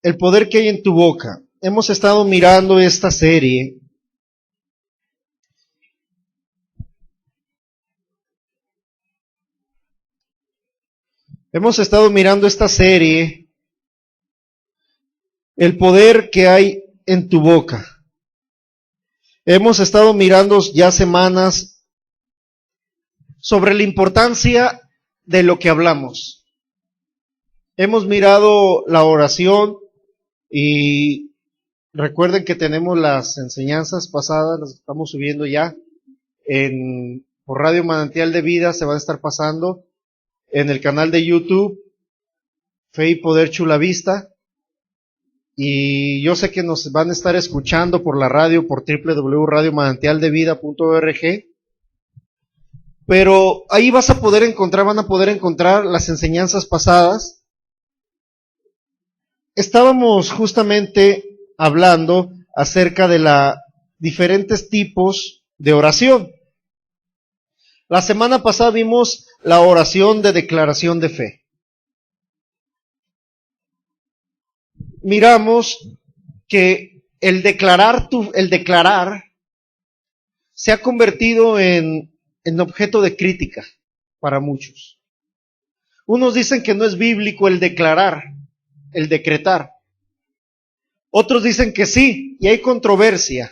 El poder que hay en tu boca. Hemos estado mirando esta serie. El poder que hay en tu boca. Hemos estado mirando ya semanas sobre la importancia de lo que hablamos. Hemos mirado la oración y recuerden que tenemos las enseñanzas pasadas, las estamos subiendo ya por Radio Manantial de Vida, se van a estar pasando en el canal de YouTube, Fe y Poder Chula Vista. Y yo sé que nos van a estar escuchando por la radio, por www.radiomanantialdevida.org. Pero ahí van a poder encontrar las enseñanzas pasadas. Estábamos justamente hablando acerca de los diferentes tipos de oración. La semana pasada vimos la oración de declaración de fe. Miramos que el declarar se ha convertido en objeto de crítica para muchos. Unos dicen que no es bíblico el declarar, el decretar. Otros dicen que sí, y hay controversia.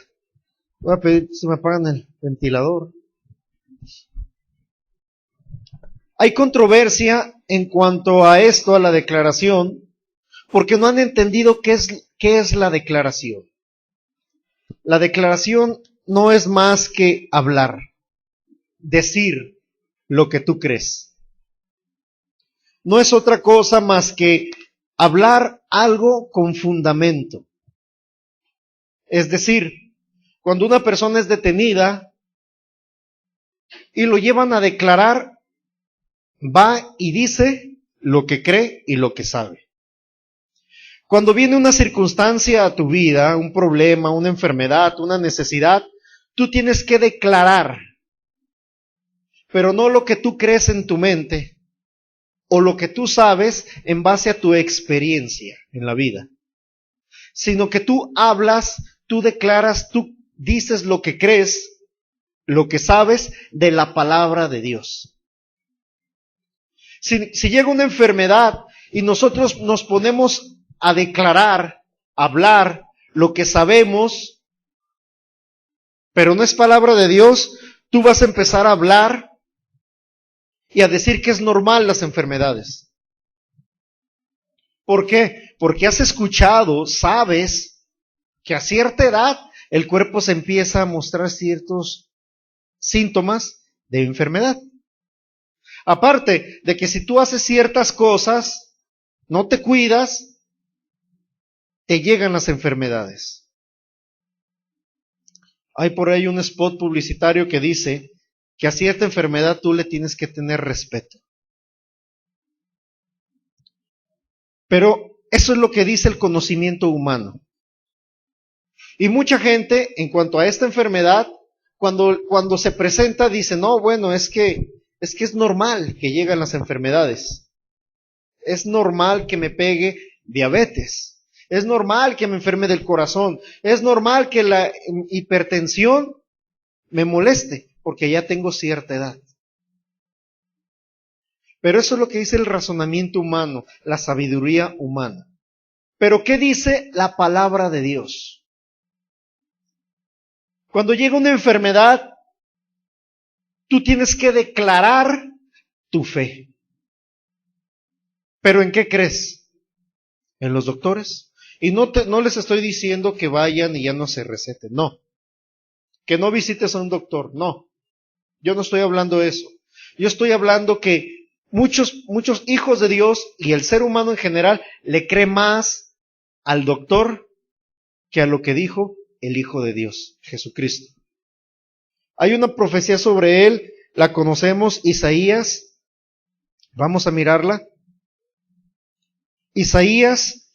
Voy a pedir si me apagan el ventilador. Hay controversia en cuanto a esto, a la declaración, porque no han entendido qué es la declaración. La declaración no es más que hablar, decir lo que tú crees. No es otra cosa más que hablar algo con fundamento. Es decir, cuando una persona es detenida y lo llevan a declarar, va y dice lo que cree y lo que sabe. Cuando viene una circunstancia a tu vida, un problema, una enfermedad, una necesidad, tú tienes que declarar, pero no lo que tú crees en tu mente o lo que tú sabes en base a tu experiencia en la vida, sino que tú hablas, tú declaras, tú dices lo que crees, lo que sabes de la palabra de Dios. Si llega una enfermedad y nosotros nos ponemos a declarar, a hablar lo que sabemos, pero no es palabra de Dios, tú vas a empezar a hablar y a decir que es normal las enfermedades. ¿Por qué? Porque has escuchado, sabes que a cierta edad el cuerpo se empieza a mostrar ciertos síntomas de enfermedad. Aparte de que si tú haces ciertas cosas, no te cuidas, te llegan las enfermedades. Hay por ahí un spot publicitario que dice que a cierta enfermedad tú le tienes que tener respeto. Pero eso es lo que dice el conocimiento humano. Y mucha gente, en cuanto a esta enfermedad, cuando se presenta, dice, no, bueno, es que es normal que lleguen las enfermedades. Es normal que me pegue diabetes. Es normal que me enferme del corazón. Es normal que la hipertensión me moleste, porque ya tengo cierta edad. Pero eso es lo que dice el razonamiento humano, la sabiduría humana. Pero ¿qué dice la palabra de Dios? Cuando llega una enfermedad, tú tienes que declarar tu fe. ¿Pero en qué crees? ¿En los doctores? Y no les estoy diciendo que vayan y ya no se receten, no. Que no visites a un doctor, no. Yo no estoy hablando de eso. Yo estoy hablando que muchos hijos de Dios y el ser humano en general le cree más al doctor que a lo que dijo el Hijo de Dios, Jesucristo. Hay una profecía sobre él, la conocemos, Isaías. Vamos a mirarla. Isaías,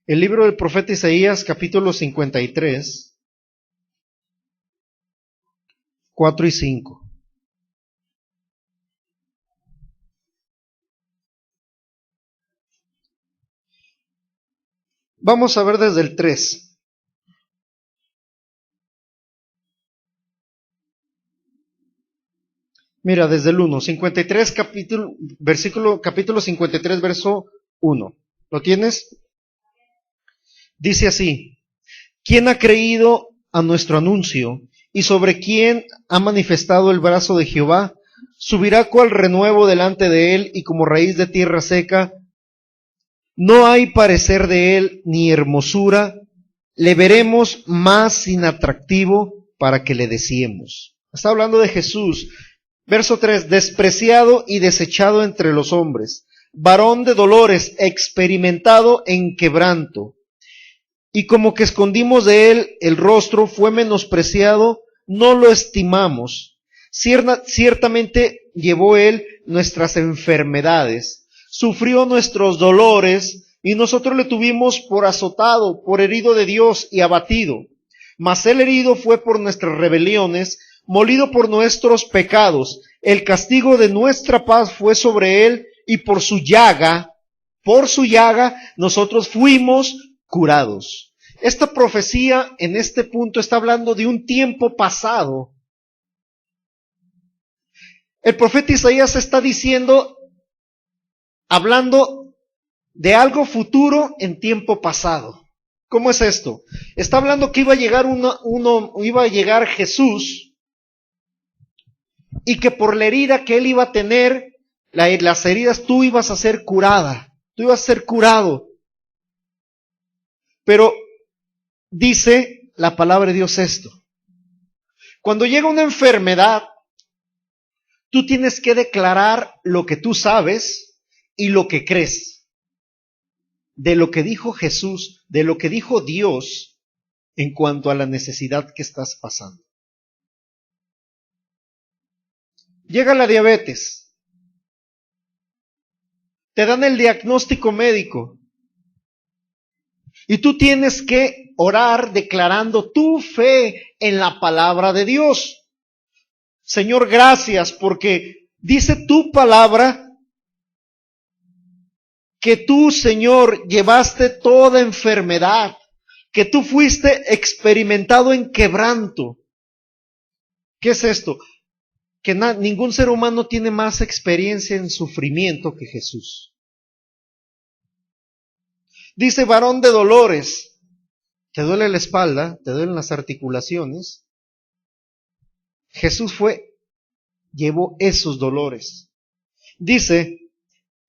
el libro del profeta Isaías, capítulo 53, 4 y 5. Vamos a ver desde el 3. Mira, desde el 1, 53 capítulo 53, verso 1. ¿Lo tienes? Dice así: ¿Quién ha creído a nuestro anuncio? ¿Y sobre quién ha manifestado el brazo de Jehová? Subirá cual renuevo delante de él, y como raíz de tierra seca. No hay parecer de él ni hermosura. Le veremos más inatractivo para que le deseemos. Está hablando de Jesús. Verso 3, despreciado y desechado entre los hombres, varón de dolores, experimentado en quebranto. Y como que escondimos de él el rostro, fue menospreciado, no lo estimamos. Ciertamente llevó él nuestras enfermedades, sufrió nuestros dolores, y nosotros le tuvimos por azotado, por herido de Dios y abatido. Mas él herido fue por nuestras rebeliones, molido por nuestros pecados. El castigo de nuestra paz fue sobre él, y por su llaga, nosotros fuimos curados. Esta profecía en este punto está hablando de un tiempo pasado. El profeta Isaías está diciendo, hablando de algo futuro en tiempo pasado. ¿Cómo es esto? Está hablando que iba a llegar iba a llegar Jesús, y que por la herida que él iba a tener, las heridas, tú ibas a ser curada, tú ibas a ser curado. Pero dice la palabra de Dios esto: cuando llega una enfermedad, tú tienes que declarar lo que tú sabes y lo que crees, de lo que dijo Jesús, de lo que dijo Dios en cuanto a la necesidad que estás pasando. Llega la diabetes, te dan el diagnóstico médico, y tú tienes que orar declarando tu fe en la palabra de Dios. Señor, gracias porque dice tu palabra que tú, Señor, llevaste toda enfermedad, que tú fuiste experimentado en quebranto. ¿Qué es esto? Que ningún ser humano tiene más experiencia en sufrimiento que Jesús. Dice varón de dolores. ¿Te duele la espalda? ¿Te duelen las articulaciones? Jesús llevó esos dolores. Dice,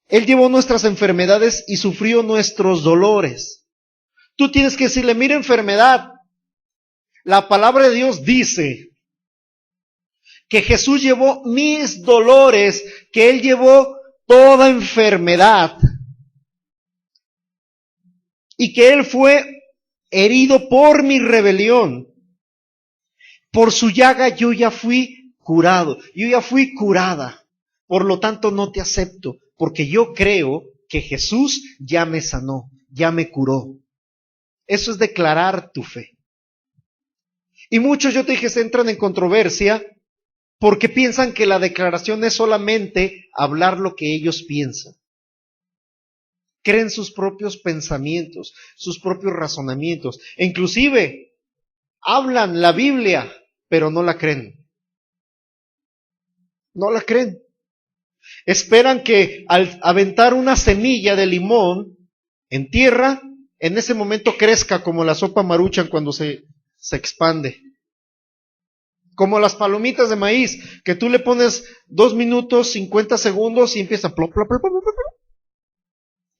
él llevó nuestras enfermedades y sufrió nuestros dolores. Tú tienes que decirle, mira enfermedad, la palabra de Dios dice que Jesús llevó mis dolores, que él llevó toda enfermedad, y que él fue herido por mi rebelión. Por su llaga yo ya fui curado, yo ya fui curada. Por lo tanto no te acepto, porque yo creo que Jesús ya me sanó, ya me curó. Eso es declarar tu fe. Y muchos, yo te dije, se entran en controversia porque piensan que la declaración es solamente hablar lo que ellos piensan. Creen sus propios pensamientos, sus propios razonamientos. E inclusive hablan la Biblia, pero no la creen. No la creen. Esperan que al aventar una semilla de limón en tierra, en ese momento crezca como la sopa Maruchan cuando se expande. Como las palomitas de maíz, que tú le pones 2 minutos, 50 segundos y empieza plop, plop, plop, plop, plop, plop,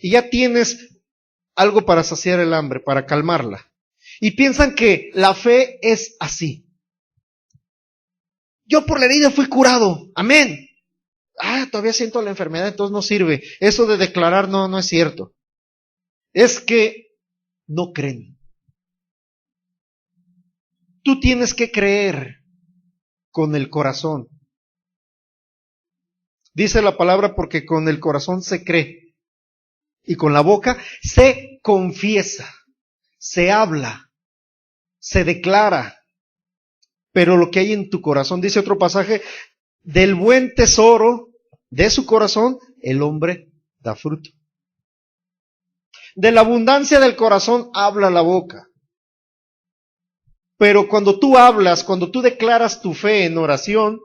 y ya tienes algo para saciar el hambre, para calmarla. Y piensan que la fe es así. Yo por la herida fui curado, amén. Todavía siento la enfermedad, entonces no sirve. Eso de declarar no es cierto. Es que no creen. Tú tienes que creer con el corazón. Dice la palabra, porque con el corazón se cree y con la boca se confiesa, se habla, se declara. Pero lo que hay en tu corazón, dice otro pasaje, del buen tesoro de su corazón el hombre da fruto. De la abundancia del corazón habla la boca. Pero cuando tú hablas, cuando tú declaras tu fe en oración,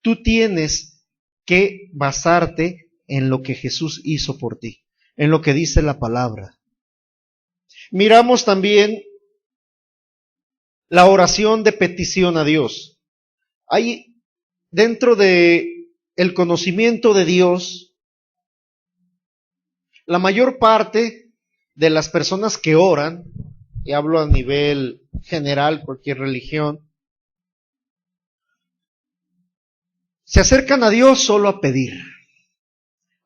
tú tienes que basarte en lo que Jesús hizo por ti, en lo que dice la palabra. Miramos también la oración de petición a Dios. Hay dentro de el conocimiento de Dios, la mayor parte de las personas que oran, y hablo a nivel general, cualquier religión, se acercan a Dios solo a pedir.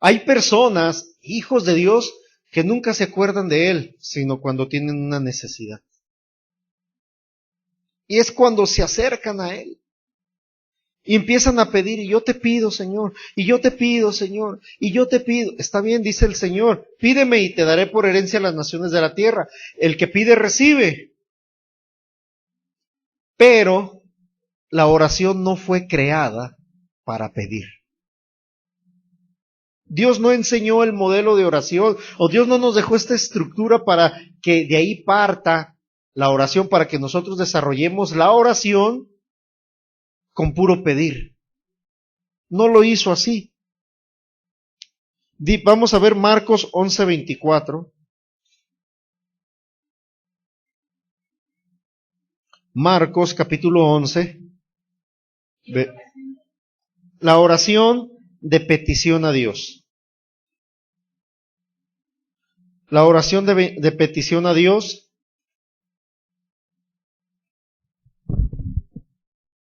Hay personas, hijos de Dios, que nunca se acuerdan de Él, sino cuando tienen una necesidad. Y es cuando se acercan a Él. Y empiezan a pedir, y yo te pido, Señor, y yo te pido, Señor, y yo te pido. Está bien, dice el Señor, pídeme y te daré por herencia las naciones de la tierra. El que pide, recibe. Pero la oración no fue creada para pedir. Dios no enseñó el modelo de oración, o Dios no nos dejó esta estructura para que de ahí parta la oración, para que nosotros desarrollemos la oración con puro pedir. No lo hizo así. Vamos a ver Marcos 11:24. Marcos capítulo 11. La oración de petición a Dios. La oración de petición a Dios.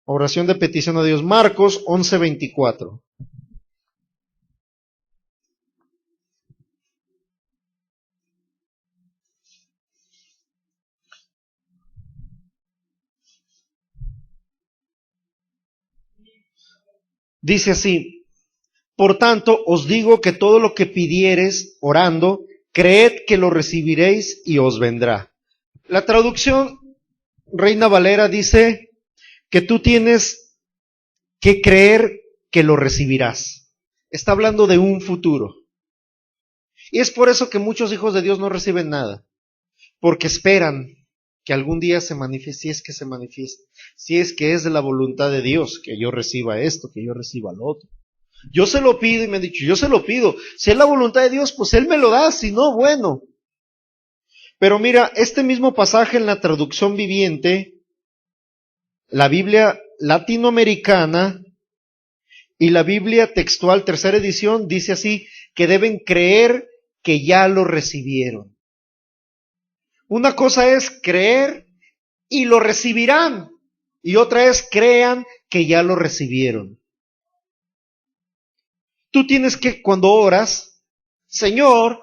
Oración de petición a Dios. Marcos 11:24. Dice así: por tanto, os digo que todo lo que pidiereis orando, creed que lo recibiréis y os vendrá. La traducción Reina Valera dice que tú tienes que creer que lo recibirás. Está hablando de un futuro. Y es por eso que muchos hijos de Dios no reciben nada, porque esperan que algún día se manifieste, si es que se manifieste, si es que es de la voluntad de Dios, que yo reciba esto, que yo reciba lo otro. Yo se lo pido y me han dicho, yo se lo pido. Si es la voluntad de Dios, pues Él me lo da, si no, bueno. Pero mira, este mismo pasaje en la traducción viviente, la Biblia latinoamericana y la Biblia textual, tercera edición, dice así, que deben creer que ya lo recibieron. Una cosa es creer y lo recibirán, y otra es crean que ya lo recibieron. Tú tienes que, cuando oras, Señor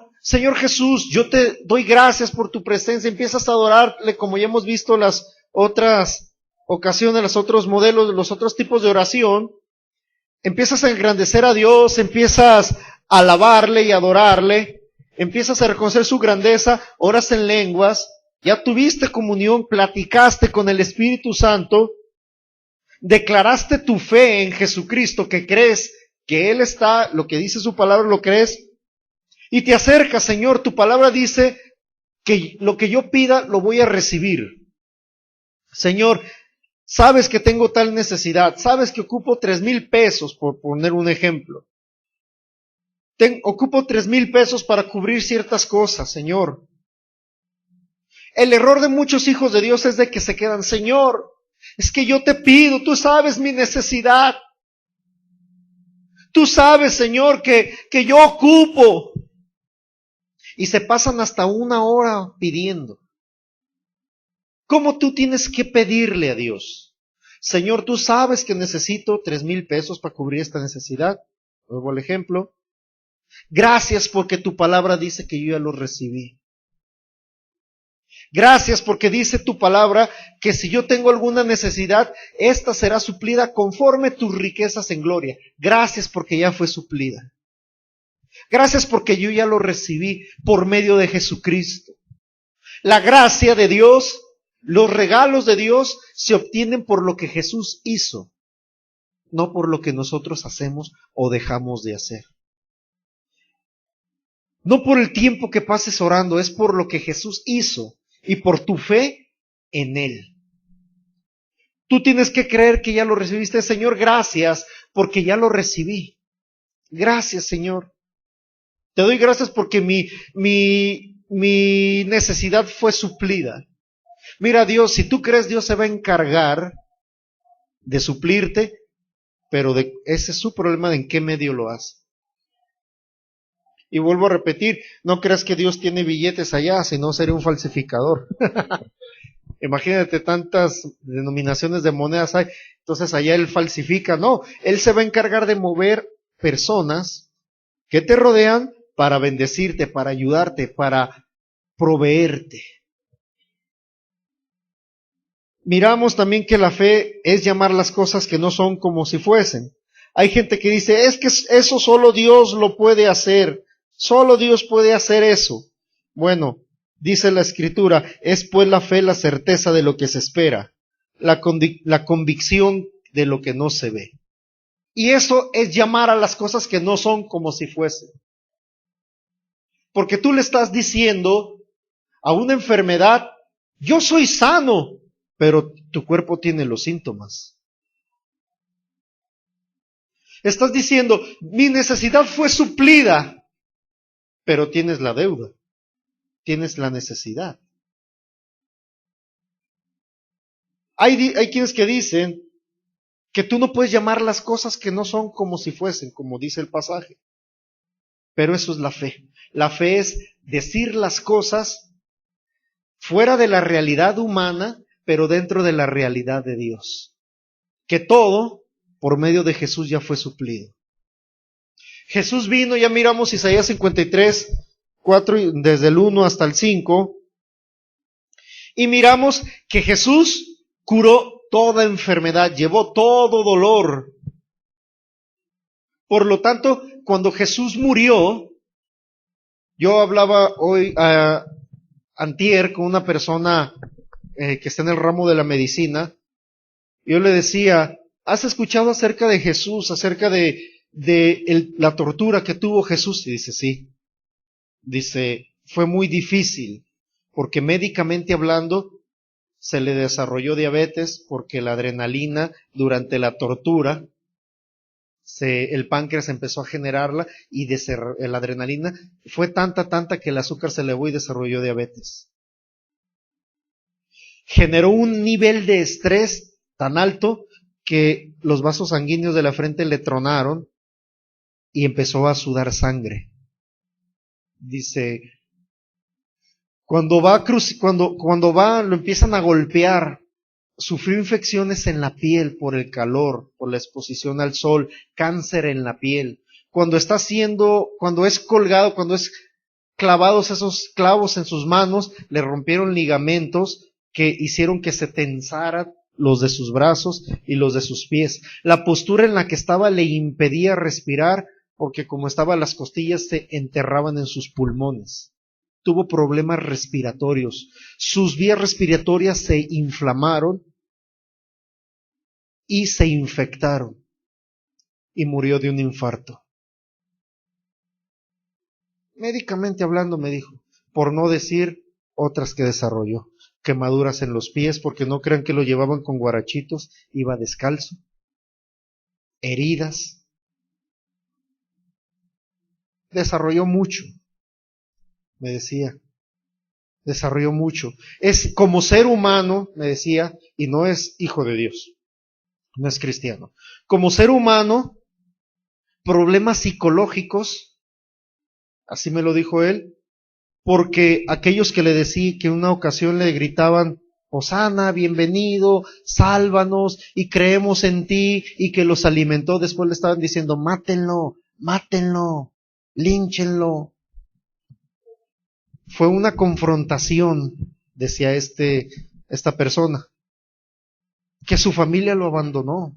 Jesús, yo te doy gracias por tu presencia, empiezas a adorarle como ya hemos visto las otras ocasiones, los otros modelos, los otros tipos de oración, empiezas a engrandecer a Dios, empiezas a alabarle y adorarle, empiezas a reconocer su grandeza, oras en lenguas, ya tuviste comunión, platicaste con el Espíritu Santo, declaraste tu fe en Jesucristo, que crees que Él está, lo que dice su palabra lo crees, y te acercas, Señor, tu palabra dice que lo que yo pida lo voy a recibir. Señor, sabes que tengo tal necesidad, sabes que ocupo 3,000 pesos, por poner un ejemplo. Ocupo 3,000 pesos para cubrir ciertas cosas, Señor. El error de muchos hijos de Dios es de que se quedan, Señor, es que yo te pido, tú sabes mi necesidad. Tú sabes, Señor, que yo ocupo. Y se pasan hasta 1 hora pidiendo. ¿Cómo tú tienes que pedirle a Dios? Señor, tú sabes que necesito 3,000 pesos para cubrir esta necesidad. Luego el ejemplo. Gracias porque tu palabra dice que yo ya lo recibí. Gracias porque dice tu palabra que si yo tengo alguna necesidad, esta será suplida conforme tus riquezas en gloria. Gracias porque ya fue suplida. Gracias porque yo ya lo recibí por medio de Jesucristo. La gracia de Dios, los regalos de Dios se obtienen por lo que Jesús hizo, no por lo que nosotros hacemos o dejamos de hacer. No por el tiempo que pases orando, es por lo que Jesús hizo y por tu fe en Él. Tú tienes que creer que ya lo recibiste. Señor, gracias porque ya lo recibí. Gracias, Señor. Te doy gracias porque mi necesidad fue suplida. Mira, Dios, si tú crees, Dios se va a encargar de suplirte, pero ese es su problema de en qué medio lo hace. Y vuelvo a repetir, no creas que Dios tiene billetes allá, sino sería un falsificador. Imagínate tantas denominaciones de monedas hay, entonces allá Él falsifica. No, Él se va a encargar de mover personas que te rodean para bendecirte, para ayudarte, para proveerte. Miramos también que la fe es llamar las cosas que no son como si fuesen. Hay gente que dice, es que eso solo Dios lo puede hacer, solo Dios puede hacer eso. Bueno, dice la Escritura, es pues la fe la certeza de lo que se espera, la convicción de lo que no se ve. Y eso es llamar a las cosas que no son como si fuesen. Porque tú le estás diciendo a una enfermedad, yo soy sano, pero tu cuerpo tiene los síntomas. Estás diciendo, mi necesidad fue suplida, pero tienes la deuda, tienes la necesidad. Hay quienes que dicen que tú no puedes llamar las cosas que no son como si fuesen, como dice el pasaje. Pero eso es la fe. La fe es decir las cosas fuera de la realidad humana, pero dentro de la realidad de Dios. Que todo, por medio de Jesús, ya fue suplido. Jesús vino, ya miramos Isaías 53, 4, desde el 1 hasta el 5, y miramos que Jesús curó toda enfermedad, llevó todo dolor. Por lo tanto, cuando Jesús murió, yo hablaba hoy, antier, con una persona que está en el ramo de la medicina, yo le decía, ¿has escuchado acerca de Jesús, acerca de la tortura que tuvo Jesús? Y dice, sí. Dice, fue muy difícil, porque médicamente hablando, se le desarrolló diabetes, porque la adrenalina durante la tortura, el páncreas empezó a generarla, y la adrenalina fue tanta que el azúcar se elevó y desarrolló diabetes. Generó un nivel de estrés tan alto que los vasos sanguíneos de la frente le tronaron y empezó a sudar sangre. Dice, cuando va, lo empiezan a golpear, sufrió infecciones en la piel por el calor, por la exposición al sol, cáncer en la piel. Cuando es colgado, cuando es clavados esos clavos en sus manos, le rompieron ligamentos que hicieron que se tensaran los de sus brazos y los de sus pies. La postura en la que estaba le impedía respirar porque como estaban las costillas se enterraban en sus pulmones. Tuvo problemas respiratorios. Sus vías respiratorias se inflamaron y se infectaron y murió de un infarto. Médicamente hablando, me dijo, por no decir otras que desarrolló. Quemaduras en los pies, porque no crean que lo llevaban con guarachitos, iba descalzo. Heridas. Desarrolló mucho, me decía. Desarrolló mucho. Es como ser humano, me decía, y no es hijo de Dios, no es cristiano. Como ser humano, problemas psicológicos, así me lo dijo él, porque aquellos que le decía que en una ocasión le gritaban, Hosana, bienvenido, sálvanos, y creemos en ti, y que los alimentó, después le estaban diciendo, mátenlo, línchenlo. Fue una confrontación, decía esta persona, que su familia lo abandonó,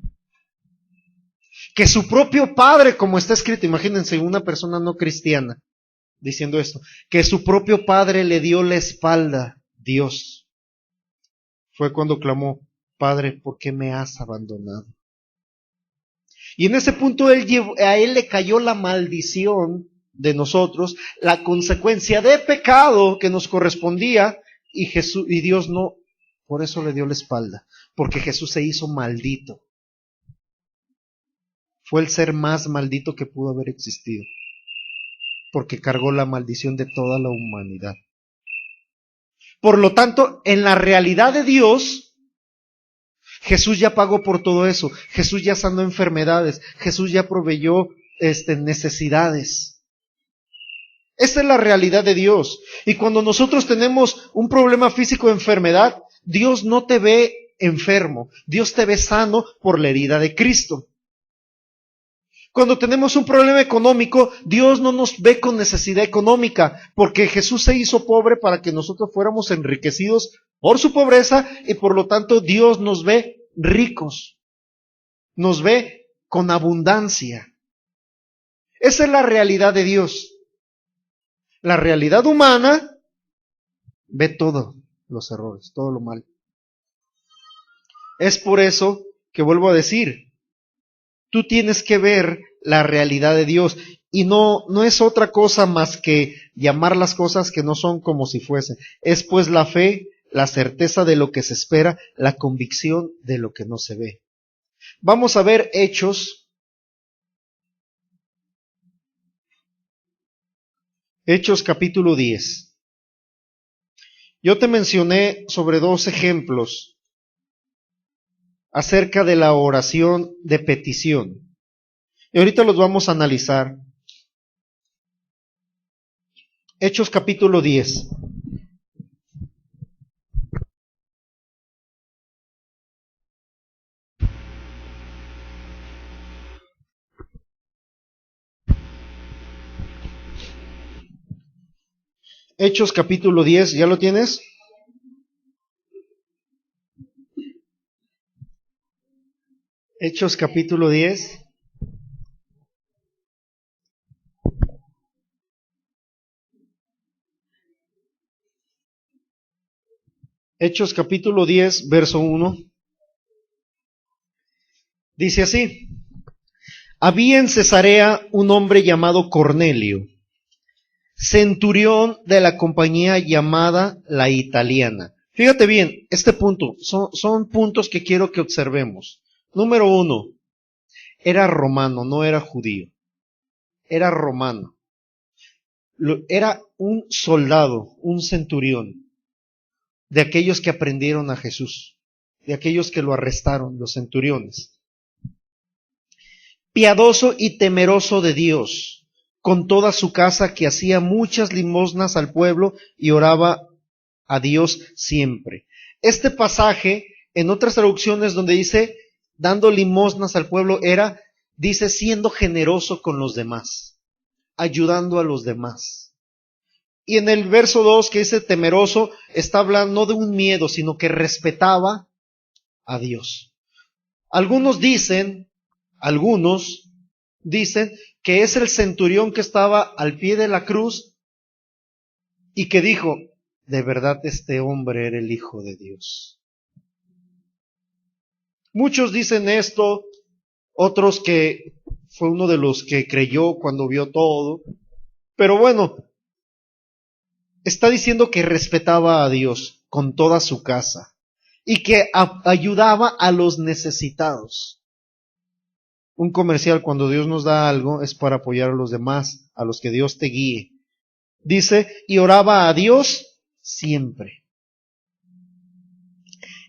que su propio padre, como está escrito, imagínense una persona no cristiana diciendo esto, que su propio padre le dio la espalda, Dios. Fue cuando clamó, Padre, ¿por qué me has abandonado? Y en ese punto a él le cayó la maldición de nosotros, la consecuencia de pecado que nos correspondía, y Jesús, y Dios no, por eso le dio la espalda, porque Jesús se hizo maldito. Fue el ser más maldito que pudo haber existido, porque cargó la maldición de toda la humanidad. Por lo tanto, en la realidad de Dios, Jesús ya pagó por todo eso. Jesús ya sanó enfermedades. Jesús ya proveyó necesidades. Esa es la realidad de Dios. Y cuando nosotros tenemos un problema físico de enfermedad, Dios no te ve enfermo. Dios te ve sano por la herida de Cristo. Cuando tenemos un problema económico, Dios no nos ve con necesidad económica, porque Jesús se hizo pobre para que nosotros fuéramos enriquecidos por su pobreza, y por lo tanto Dios nos ve ricos, nos ve con abundancia. Esa es la realidad de Dios. La realidad humana ve todos los errores, todo lo mal. Es por eso que vuelvo a decir, tú tienes que ver la realidad de Dios, y no es otra cosa más que llamar las cosas que no son como si fuesen. Es pues la fe, la certeza de lo que se espera, la convicción de lo que no se ve. Vamos a ver Hechos capítulo 10. Yo te mencioné sobre 2 ejemplos acerca de la oración de petición. Y ahorita los vamos a analizar. Hechos capítulo 10. Hechos capítulo 10, ¿ya lo tienes? Hechos capítulo 10. Hechos capítulo 10, verso 1. Dice así: había en Cesarea un hombre llamado Cornelio, centurión de la compañía llamada la Italiana. Fíjate bien, este punto, son puntos que quiero que observemos. Número 1, era romano, no era judío. Era romano. Era un soldado, un centurión, de aquellos que aprendieron a Jesús, de aquellos que lo arrestaron, los centuriones. Piadoso y temeroso de Dios, con toda su casa, que hacía muchas limosnas al pueblo y oraba a Dios siempre. Este pasaje, en otras traducciones donde dice dando limosnas al pueblo, dice siendo generoso con los demás, ayudando a los demás. Y en el verso 2 que dice temeroso, está hablando no de un miedo, sino que respetaba a Dios. Algunos dicen que es el centurión que estaba al pie de la cruz y que dijo, de verdad este hombre era el Hijo de Dios. Muchos dicen esto, otros que fue uno de los que creyó cuando vio todo, pero bueno, está diciendo que respetaba a Dios con toda su casa y que ayudaba a los necesitados. Un comercial, cuando Dios nos da algo, es para apoyar a los demás, a los que Dios te guíe. Dice, y oraba a Dios siempre.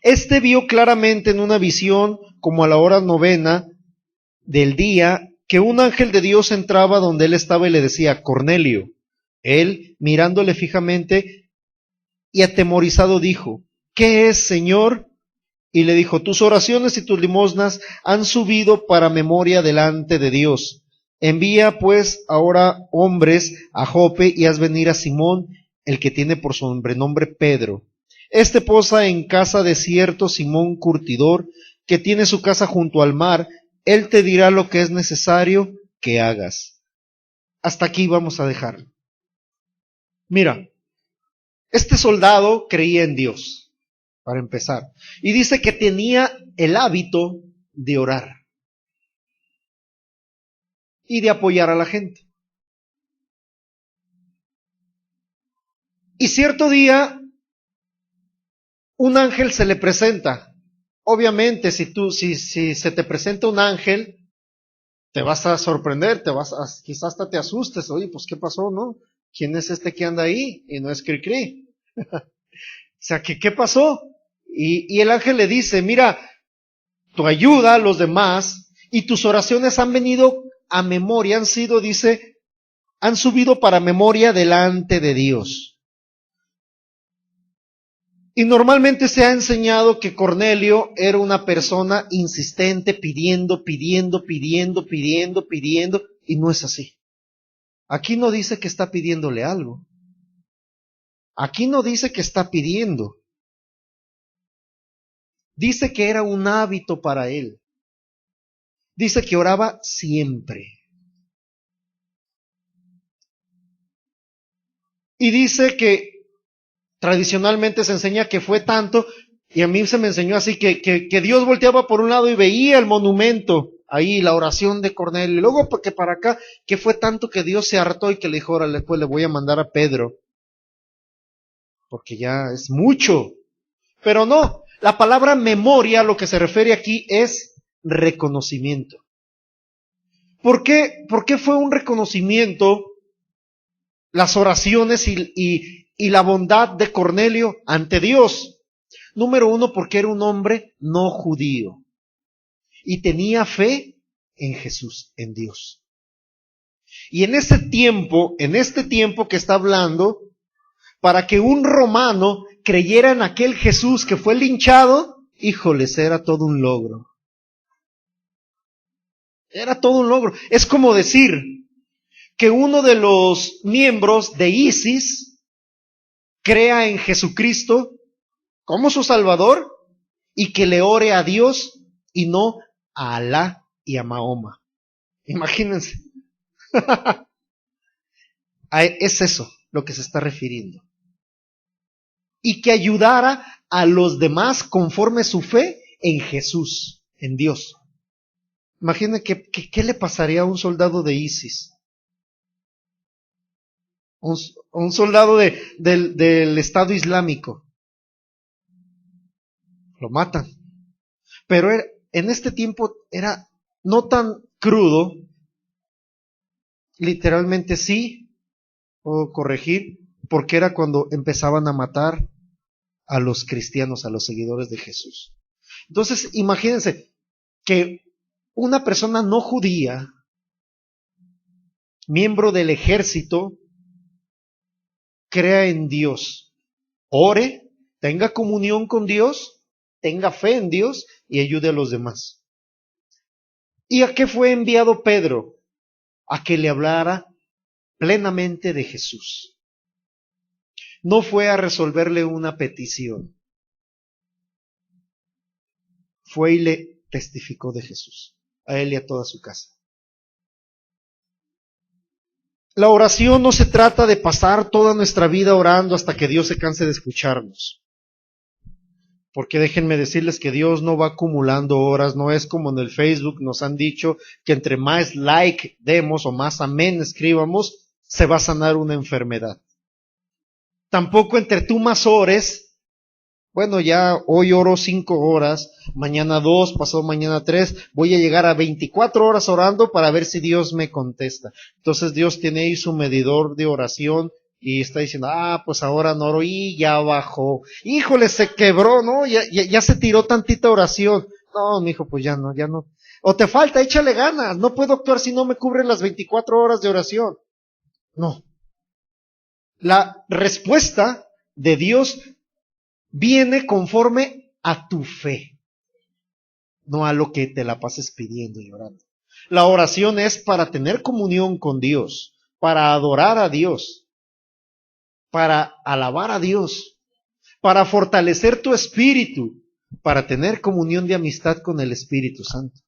Este vio claramente en una visión, como a la hora 9 del día, que un ángel de Dios entraba donde él estaba y le decía, Cornelio. Él, mirándole fijamente y atemorizado, dijo, ¿qué es, Señor? Y le dijo, tus oraciones y tus limosnas han subido para memoria delante de Dios. Envía pues ahora hombres a Jope y haz venir a Simón, el que tiene por sobrenombre Pedro. Este posa en casa de cierto Simón curtidor, que tiene su casa junto al mar. Él te dirá lo que es necesario que hagas. Hasta aquí vamos a dejarlo. Mira, este soldado creía en Dios, para empezar, y dice que tenía el hábito de orar y de apoyar a la gente. Y cierto día, un ángel se le presenta. Obviamente, si se te presenta un ángel, te vas a sorprender, quizás hasta te asustes. Oye, pues, ¿qué pasó, no? ¿Quién es este que anda ahí? Y no es Cricri. O sea, ¿qué pasó? Y el ángel le dice, mira, tu ayuda a los demás y tus oraciones han venido a memoria, han subido para memoria delante de Dios. Y normalmente se ha enseñado que Cornelio era una persona insistente, pidiendo, y no es así. Aquí no dice que está pidiéndole algo. Aquí no dice que está pidiendo. Dice que era un hábito para él. Dice que oraba siempre. Y dice que tradicionalmente se enseña que fue tanto, y a mí se me enseñó así, que Dios volteaba por un lado y veía el monumento, ahí la oración de Cornelio, y luego porque para acá, que fue tanto que Dios se hartó y que le dijo, órale, pues le voy a mandar a Pedro, porque ya es mucho. Pero no, la palabra memoria, lo que se refiere aquí es reconocimiento. ¿Por qué? ¿Por qué fue un reconocimiento las oraciones y la bondad de Cornelio ante Dios? Número uno, porque era un hombre no judío y tenía fe en Jesús, en Dios. Y en este tiempo que está hablando, para que un romano creyera en aquel Jesús que fue linchado, híjoles, era todo un logro. Era todo un logro. Es como decir que uno de los miembros de ISIS crea en Jesucristo como su Salvador y que le ore a Dios y no a Alá y a Mahoma. Imagínense. Es eso lo que se está refiriendo. Y que ayudara a los demás conforme su fe en Jesús, en Dios. Imaginen qué le pasaría a un soldado de ISIS. Un soldado del Estado Islámico. Lo matan. Pero en este tiempo era no tan crudo, literalmente sí, o corregir, porque era cuando empezaban a matar a los cristianos, a los seguidores de Jesús. Entonces, imagínense que una persona no judía, miembro del ejército, crea en Dios, ore, tenga comunión con Dios, tenga fe en Dios y ayude a los demás. ¿Y a qué fue enviado Pedro? A que le hablara plenamente de Jesús. No fue a resolverle una petición. Fue y le testificó de Jesús, a él y a toda su casa. La oración no se trata de pasar toda nuestra vida orando hasta que Dios se canse de escucharnos. Porque déjenme decirles que Dios no va acumulando horas, no es como en el Facebook nos han dicho que entre más like demos o más amén escribamos, se va a sanar una enfermedad. Tampoco entre tú más ores, bueno, ya hoy oro 5 horas, mañana 2, pasado mañana 3, voy a llegar a 24 horas orando para ver si Dios me contesta. Entonces Dios tiene ahí su medidor de oración y está diciendo, pues ahora no oro y ya bajó. Híjole, se quebró, ¿no? Ya se tiró tantita oración. No, mijo, pues ya no. O te falta, échale ganas, no puedo actuar si no me cubren las 24 horas de oración. No. La respuesta de Dios viene conforme a tu fe, no a lo que te la pases pidiendo y orando. La oración es para tener comunión con Dios, para adorar a Dios, para alabar a Dios, para fortalecer tu espíritu, para tener comunión de amistad con el Espíritu Santo.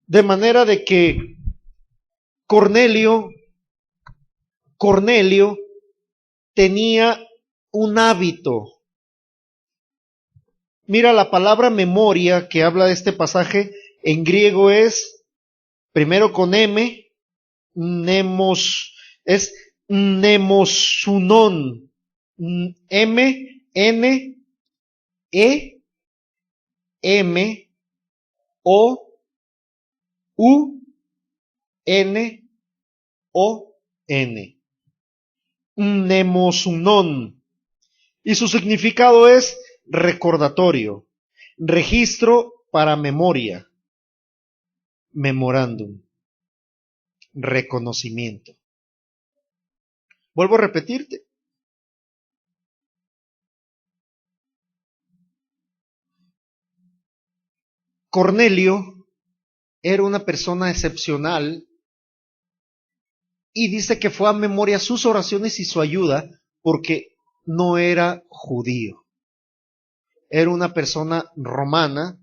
De manera de que Cornelio tenía un hábito. Mira, la palabra memoria que habla de este pasaje en griego es, primero con M, nemos, es Mnemosunon. M-N-E-M-O-U-N-O-N. Mnemosunon. Y su significado es recordatorio, registro para memoria, memorándum, reconocimiento. Vuelvo a repetirte. Cornelio era una persona excepcional y dice que fue a memoria sus oraciones y su ayuda porque no era judío. Era una persona romana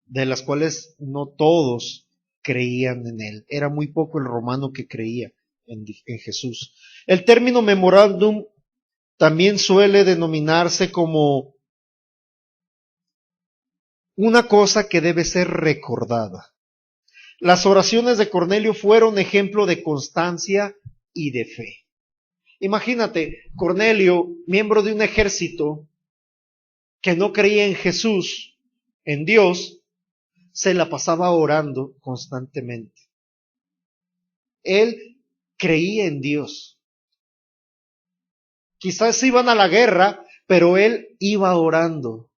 de las cuales no todos creían en él. Era muy poco el romano que creía en Jesús. El término memorandum también suele denominarse como una cosa que debe ser recordada. Las oraciones de Cornelio fueron ejemplo de constancia y de fe. Imagínate, Cornelio, miembro de un ejército que no creía en Jesús, en Dios, se la pasaba orando constantemente. Él creía en Dios. Quizás iban a la guerra, pero él iba orando.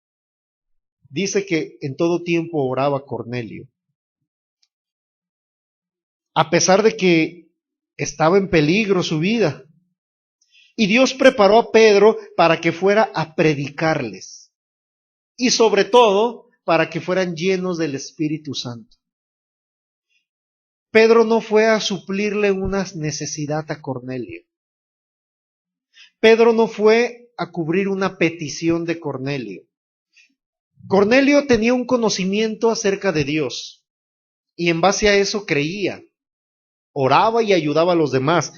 Dice que en todo tiempo oraba Cornelio. A pesar de que estaba en peligro su vida. Y Dios preparó a Pedro para que fuera a predicarles. Y sobre todo, para que fueran llenos del Espíritu Santo. Pedro no fue a suplirle una necesidad a Cornelio. Pedro no fue a cubrir una petición de Cornelio. Cornelio tenía un conocimiento acerca de Dios y en base a eso creía, oraba y ayudaba a los demás.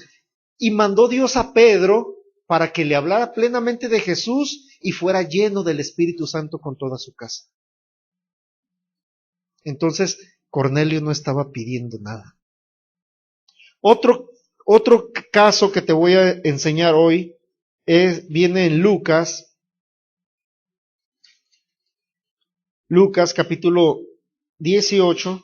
Y mandó Dios a Pedro para que le hablara plenamente de Jesús y fuera lleno del Espíritu Santo con toda su casa. Entonces, Cornelio no estaba pidiendo nada. Otro caso que te voy a enseñar hoy viene en Lucas capítulo 18.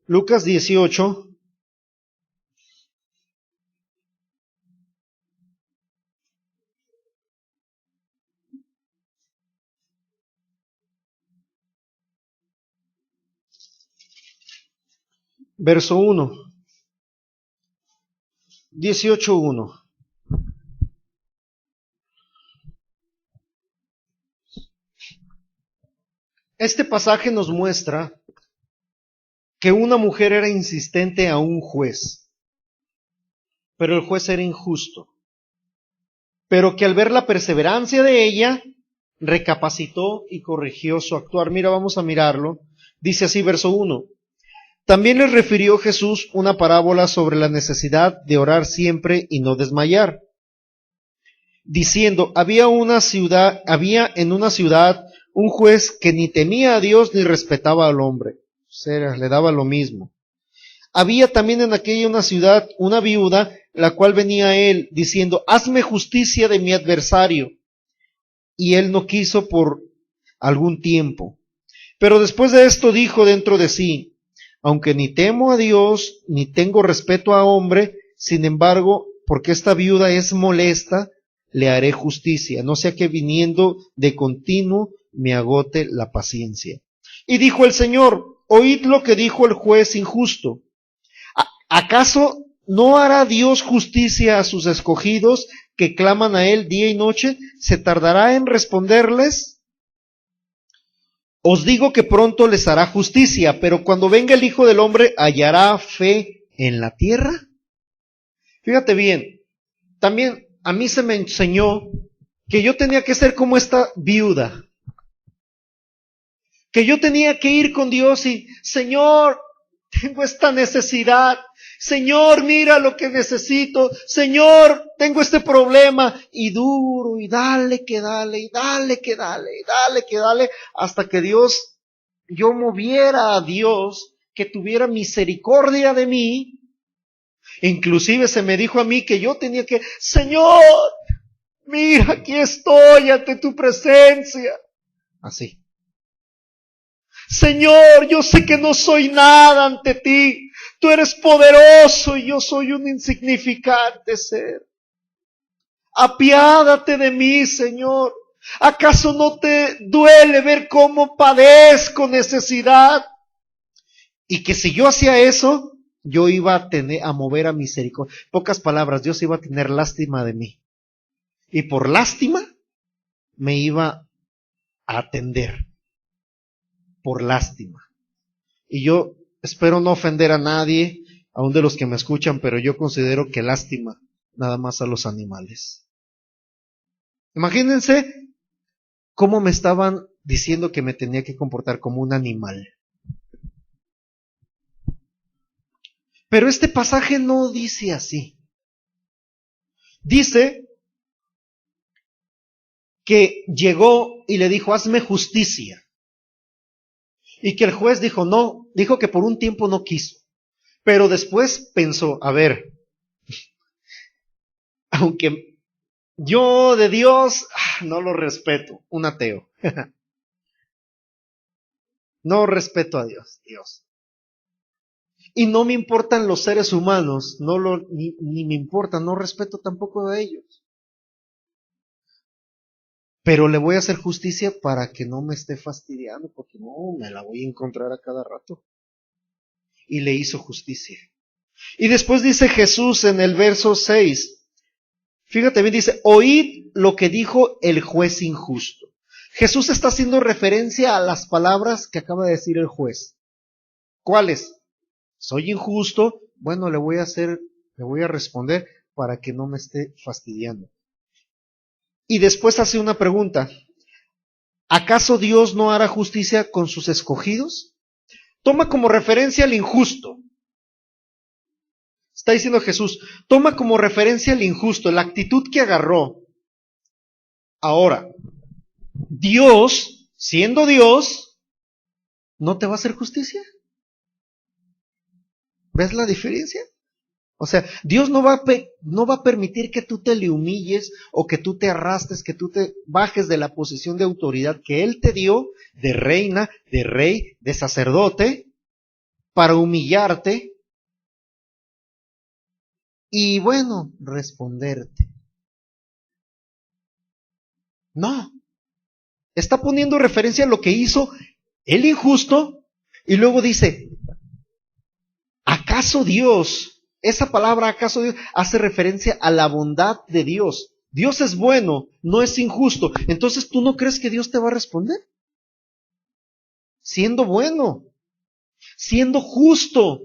Lucas 18. Verso 1. 18:1. Este pasaje nos muestra que una mujer era insistente a un juez, pero el juez era injusto, pero que al ver la perseverancia de ella, recapacitó y corrigió su actuar. Mira, vamos a mirarlo. Dice así, verso 1. También les refirió Jesús una parábola sobre la necesidad de orar siempre y no desmayar, diciendo, había en una ciudad un juez que ni temía a Dios ni respetaba al hombre. O sea, le daba lo mismo. Había también en aquella una ciudad una viuda, la cual venía a él, diciendo, hazme justicia de mi adversario. Y él no quiso por algún tiempo. Pero después de esto dijo dentro de sí, aunque ni temo a Dios, ni tengo respeto a hombre, sin embargo, porque esta viuda es molesta, le haré justicia, no sea que viniendo de continuo me agote la paciencia. Y dijo el Señor, oíd lo que dijo el juez injusto. ¿Acaso no hará Dios justicia a sus escogidos que claman a Él día y noche? ¿Se tardará en responderles? Os digo que pronto les hará justicia, pero cuando venga el Hijo del Hombre, ¿hallará fe en la tierra? Fíjate bien, también a mí se me enseñó que yo tenía que ser como esta viuda, que yo tenía que ir con Dios y, Señor, tengo esta necesidad, Señor, mira lo que necesito, Señor, tengo este problema, y duro, y dale, que dale, y dale, que dale, y dale, que dale, hasta que Dios yo moviera a Dios que tuviera misericordia de mí. Inclusive se me dijo a mí que yo tenía que, Señor, mira, aquí estoy ante tu presencia. Así. Señor, yo sé que no soy nada ante ti. Tú eres poderoso y yo soy un insignificante ser. Apiádate de mí, Señor. ¿Acaso no te duele ver cómo padezco necesidad? Y que si yo hacía eso, yo iba a mover a misericordia. Pocas palabras, Dios iba a tener lástima de mí. Y por lástima, me iba a atender. Por lástima. Y yo espero no ofender a nadie, aun de los que me escuchan, pero yo considero que lástima nada más a los animales. Imagínense cómo me estaban diciendo que me tenía que comportar como un animal. Pero este pasaje no dice así. Dice que llegó y le dijo, hazme justicia. Y que el juez dijo, no, dijo que por un tiempo no quiso. Pero después pensó, a ver, aunque yo de Dios no lo respeto, un ateo. No respeto a Dios. Y no me importan los seres humanos, ni me importa, no respeto tampoco a ellos. Pero le voy a hacer justicia para que no me esté fastidiando, porque no, me la voy a encontrar a cada rato. Y le hizo justicia. Y después dice Jesús en el verso 6, fíjate bien, dice, oíd lo que dijo el juez injusto. Jesús está haciendo referencia a las palabras que acaba de decir el juez. ¿Cuáles? Soy injusto, bueno, le voy a responder para que no me esté fastidiando. Y después hace una pregunta. ¿Acaso Dios no hará justicia con sus escogidos? Toma como referencia al injusto. Está diciendo Jesús, toma como referencia al injusto, la actitud que agarró. Ahora, Dios, siendo Dios, ¿no te va a hacer justicia? ¿Ves la diferencia? O sea, Dios no va a permitir que tú te le humilles o que tú te arrastres, que tú te bajes de la posición de autoridad que Él te dio, de reina, de rey, de sacerdote, para humillarte y, bueno, responderte. No. Está poniendo referencia a lo que hizo el injusto y luego dice, ¿acaso Dios? Esa palabra, ¿acaso Dios? Hace referencia a la bondad de Dios. Dios es bueno, no es injusto. Entonces, ¿tú no crees que Dios te va a responder? Siendo bueno, siendo justo.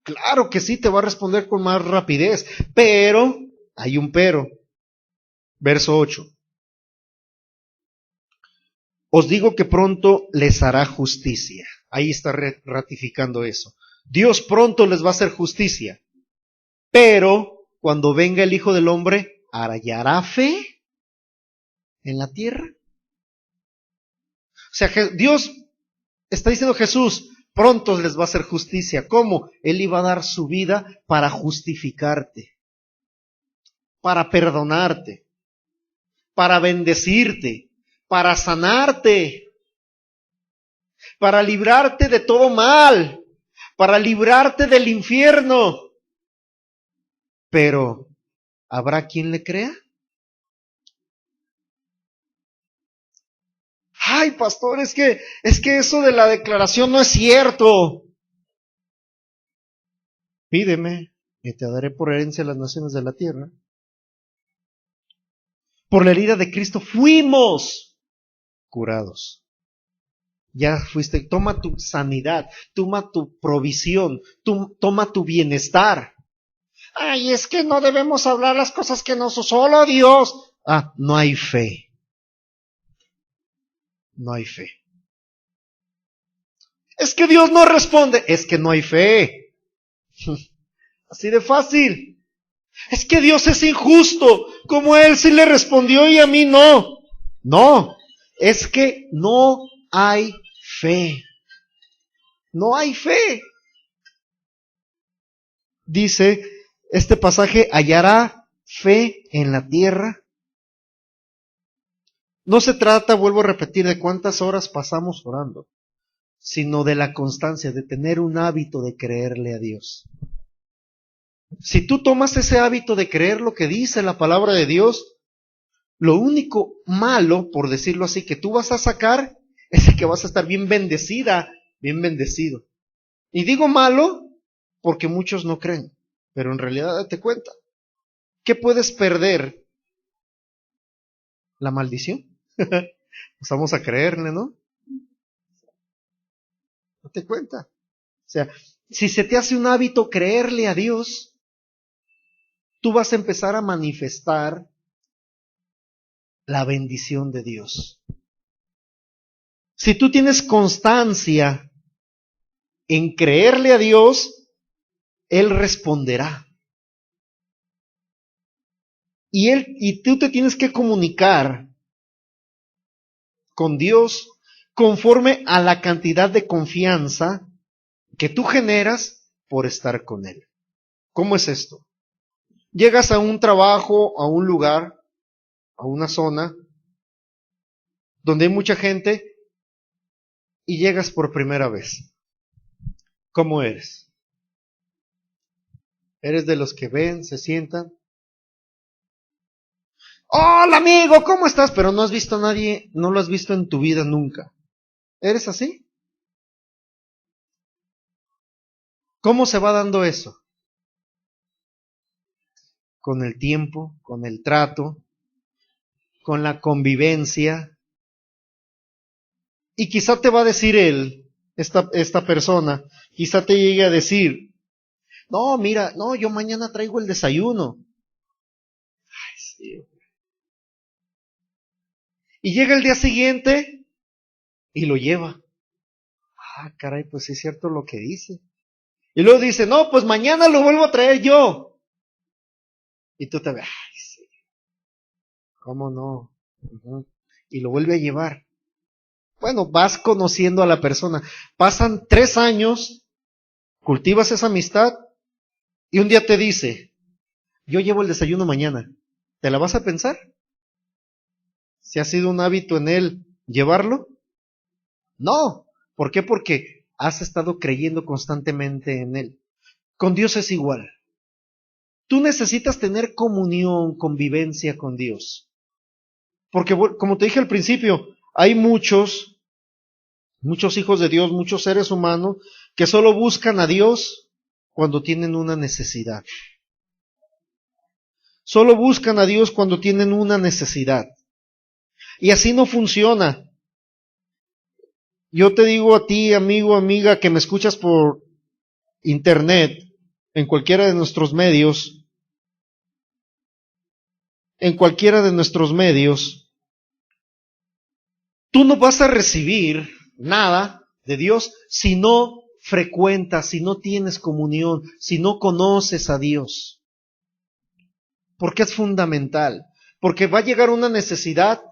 Claro que sí, te va a responder con más rapidez, pero, hay un pero. Verso 8. Os digo que pronto les hará justicia. Ahí está ratificando eso. Dios pronto les va a hacer justicia, pero cuando venga el Hijo del Hombre, ¿hallará fe en la tierra? O sea, Dios está diciendo Jesús, pronto les va a hacer justicia. ¿Cómo? Él iba a dar su vida para justificarte, para perdonarte, para bendecirte, para sanarte, para librarte de todo mal, para librarte del infierno. Pero, ¿habrá quien le crea? Ay, pastor, es que eso de la declaración no es cierto. Pídeme y te daré por herencia las naciones de la tierra. Por la herida de Cristo fuimos curados. Ya fuiste, toma tu sanidad, toma tu provisión, toma tu bienestar. Ay, es que no debemos hablar las cosas que no son solo Dios. No hay fe. No hay fe. Es que Dios no responde, es que no hay fe. Así de fácil. Es que Dios es injusto, como Él sí le respondió y a mí no. No, es que no hay fe. No hay fe. Dice este pasaje, ¿hallará fe en la tierra? No se trata, vuelvo a repetir, de cuántas horas pasamos orando, sino de la constancia, de tener un hábito de creerle a Dios. Si tú tomas ese hábito de creer lo que dice la palabra de Dios, lo único malo, por decirlo así, que tú vas a sacar es que vas a estar bien bendecida, bien bendecido. Y digo malo porque muchos no creen, pero en realidad date cuenta. ¿Qué puedes perder? La maldición. Pues vamos a creerle, ¿no? Date cuenta. O sea, si se te hace un hábito creerle a Dios, tú vas a empezar a manifestar la bendición de Dios. Si tú tienes constancia en creerle a Dios, Él responderá. Y tú te tienes que comunicar con Dios conforme a la cantidad de confianza que tú generas por estar con Él. ¿Cómo es esto? Llegas a un trabajo, a un lugar, a una zona donde hay mucha gente y llegas por primera vez. ¿Cómo eres? ¿Eres de los que ven, se sientan? Hola amigo, ¿cómo estás? Pero no has visto a nadie, no lo has visto en tu vida nunca. ¿Eres así? ¿Cómo se va dando eso? Con el tiempo, con el trato, con la convivencia. Y quizá te va a decir él, esta persona, quizá te llegue a decir, no, mira, no, yo mañana traigo el desayuno. Ay, sí. Y llega el día siguiente y lo lleva. Ah, caray, pues sí es cierto lo que dice. Y luego dice, no, pues mañana lo vuelvo a traer yo. Y tú te ves, ay, sí, ¿cómo no? Uh-huh. Y lo vuelve a llevar. Bueno, vas conociendo a la persona. Pasan 3 años, cultivas esa amistad y un día te dice, yo llevo el desayuno mañana. ¿Te la vas a pensar? ¿Si ha sido un hábito en él llevarlo? No. ¿Por qué? Porque has estado creyendo constantemente en él. Con Dios es igual. Tú necesitas tener comunión, convivencia con Dios. Porque, como te dije al principio, hay muchos hijos de Dios, muchos seres humanos que solo buscan a Dios cuando tienen una necesidad. Solo buscan a Dios cuando tienen una necesidad. Y así no funciona. Yo te digo a ti, amigo, amiga, que me escuchas por internet, en cualquiera de nuestros medios, tú no vas a recibir nada de Dios si no frecuentas, si no tienes comunión, si no conoces a Dios. Porque es fundamental. Porque va a llegar una necesidad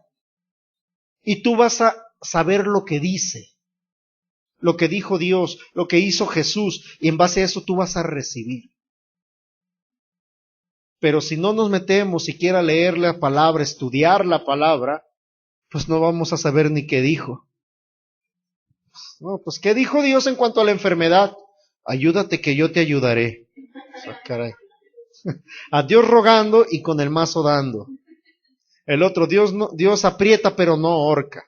y tú vas a saber lo que dice, lo que dijo Dios, lo que hizo Jesús, y en base a eso tú vas a recibir. Pero si no nos metemos siquiera a leer la palabra, estudiar la palabra, pues no vamos a saber ni qué dijo. No, pues ¿qué dijo Dios en cuanto a la enfermedad? Ayúdate que yo te ayudaré. Oh, caray. A Dios rogando y con el mazo dando. El otro, Dios, no, Dios aprieta pero no ahorca.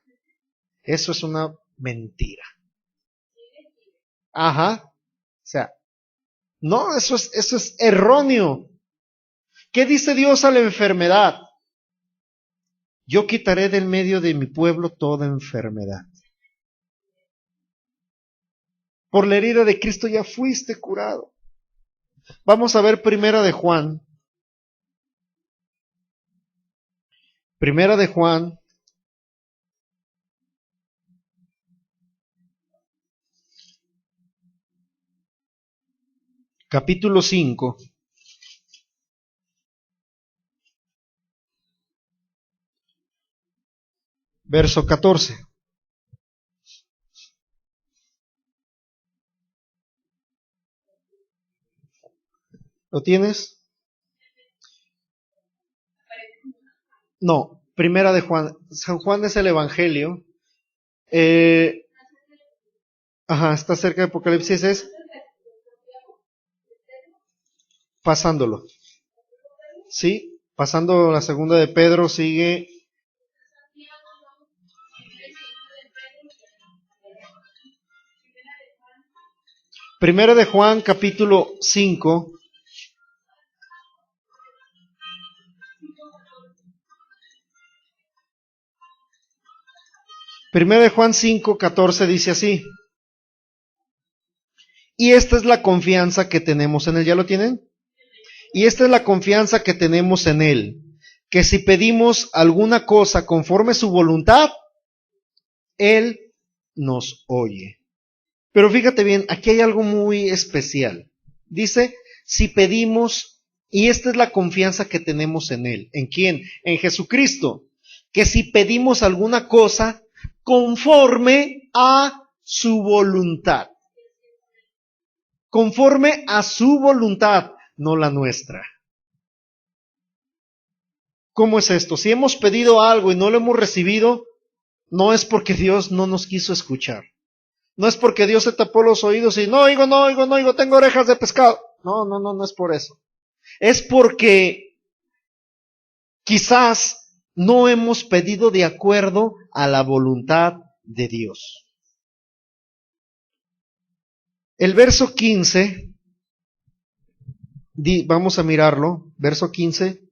Eso es una mentira. Ajá. O sea, no, eso es erróneo. ¿Qué dice Dios a la enfermedad? Yo quitaré del medio de mi pueblo toda enfermedad. Por la herida de Cristo ya fuiste curado. Vamos a ver Primera de Juan. Primera de Juan, capítulo 5, verso 14. ¿Lo tienes? No, Primera de Juan. San Juan es el Evangelio. Eh, está cerca de Apocalipsis, es pasándolo. ¿Sí? Pasando la segunda de Pedro, sigue. Primera de Juan, capítulo 5. Primera de Juan 5:14 dice así. Y esta es la confianza que tenemos en Él. ¿Ya lo tienen? Y esta es la confianza que tenemos en Él, que si pedimos alguna cosa conforme a su voluntad, Él nos oye. Pero fíjate bien, aquí hay algo muy especial. Dice, si pedimos, y esta es la confianza que tenemos en Él. ¿En quién? En Jesucristo. Que si pedimos alguna cosa conforme a su voluntad. Conforme a su voluntad, no la nuestra. ¿Cómo es esto? Si hemos pedido algo y no lo hemos recibido, no es porque Dios no nos quiso escuchar. No es porque Dios se tapó los oídos y no oigo, no oigo, no oigo, tengo orejas de pescado. No es por eso. Es porque quizás no hemos pedido de acuerdo a la voluntad de Dios. El verso 15, vamos a mirarlo, verso 15.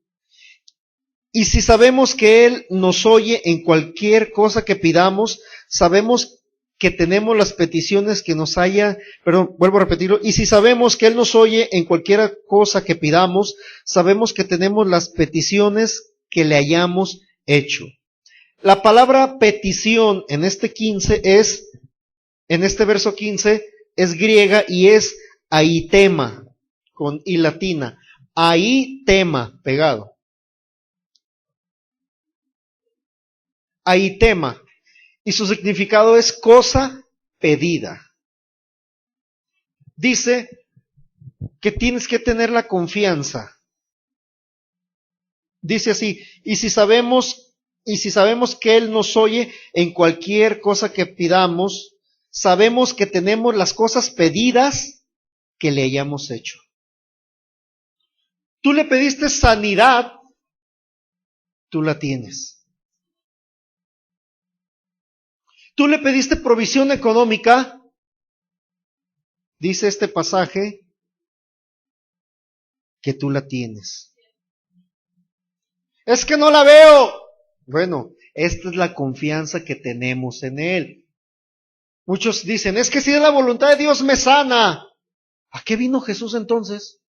Y si sabemos que Él nos oye en cualquier cosa que pidamos, sabemos que tenemos las peticiones que nos haya, perdón, vuelvo a repetirlo, y si sabemos que Él nos oye en cualquier cosa que pidamos, sabemos que tenemos las peticiones que le hayamos hecho. La palabra petición en este 15 es, en este verso 15, es griega y es aitema, con i latina, aitema, pegado. Aitema, y su significado es cosa pedida. Dice que tienes que tener la confianza. Dice así, y si sabemos que Él nos oye en cualquier cosa que pidamos, sabemos que tenemos las cosas pedidas que le hayamos hecho. Tú le pediste sanidad, tú la tienes. Tú le pediste provisión económica, dice este pasaje, que tú la tienes. Es que no la veo. Bueno, esta es la confianza que tenemos en Él. Muchos dicen, es que si es la voluntad de Dios me sana. ¿A qué vino Jesús entonces?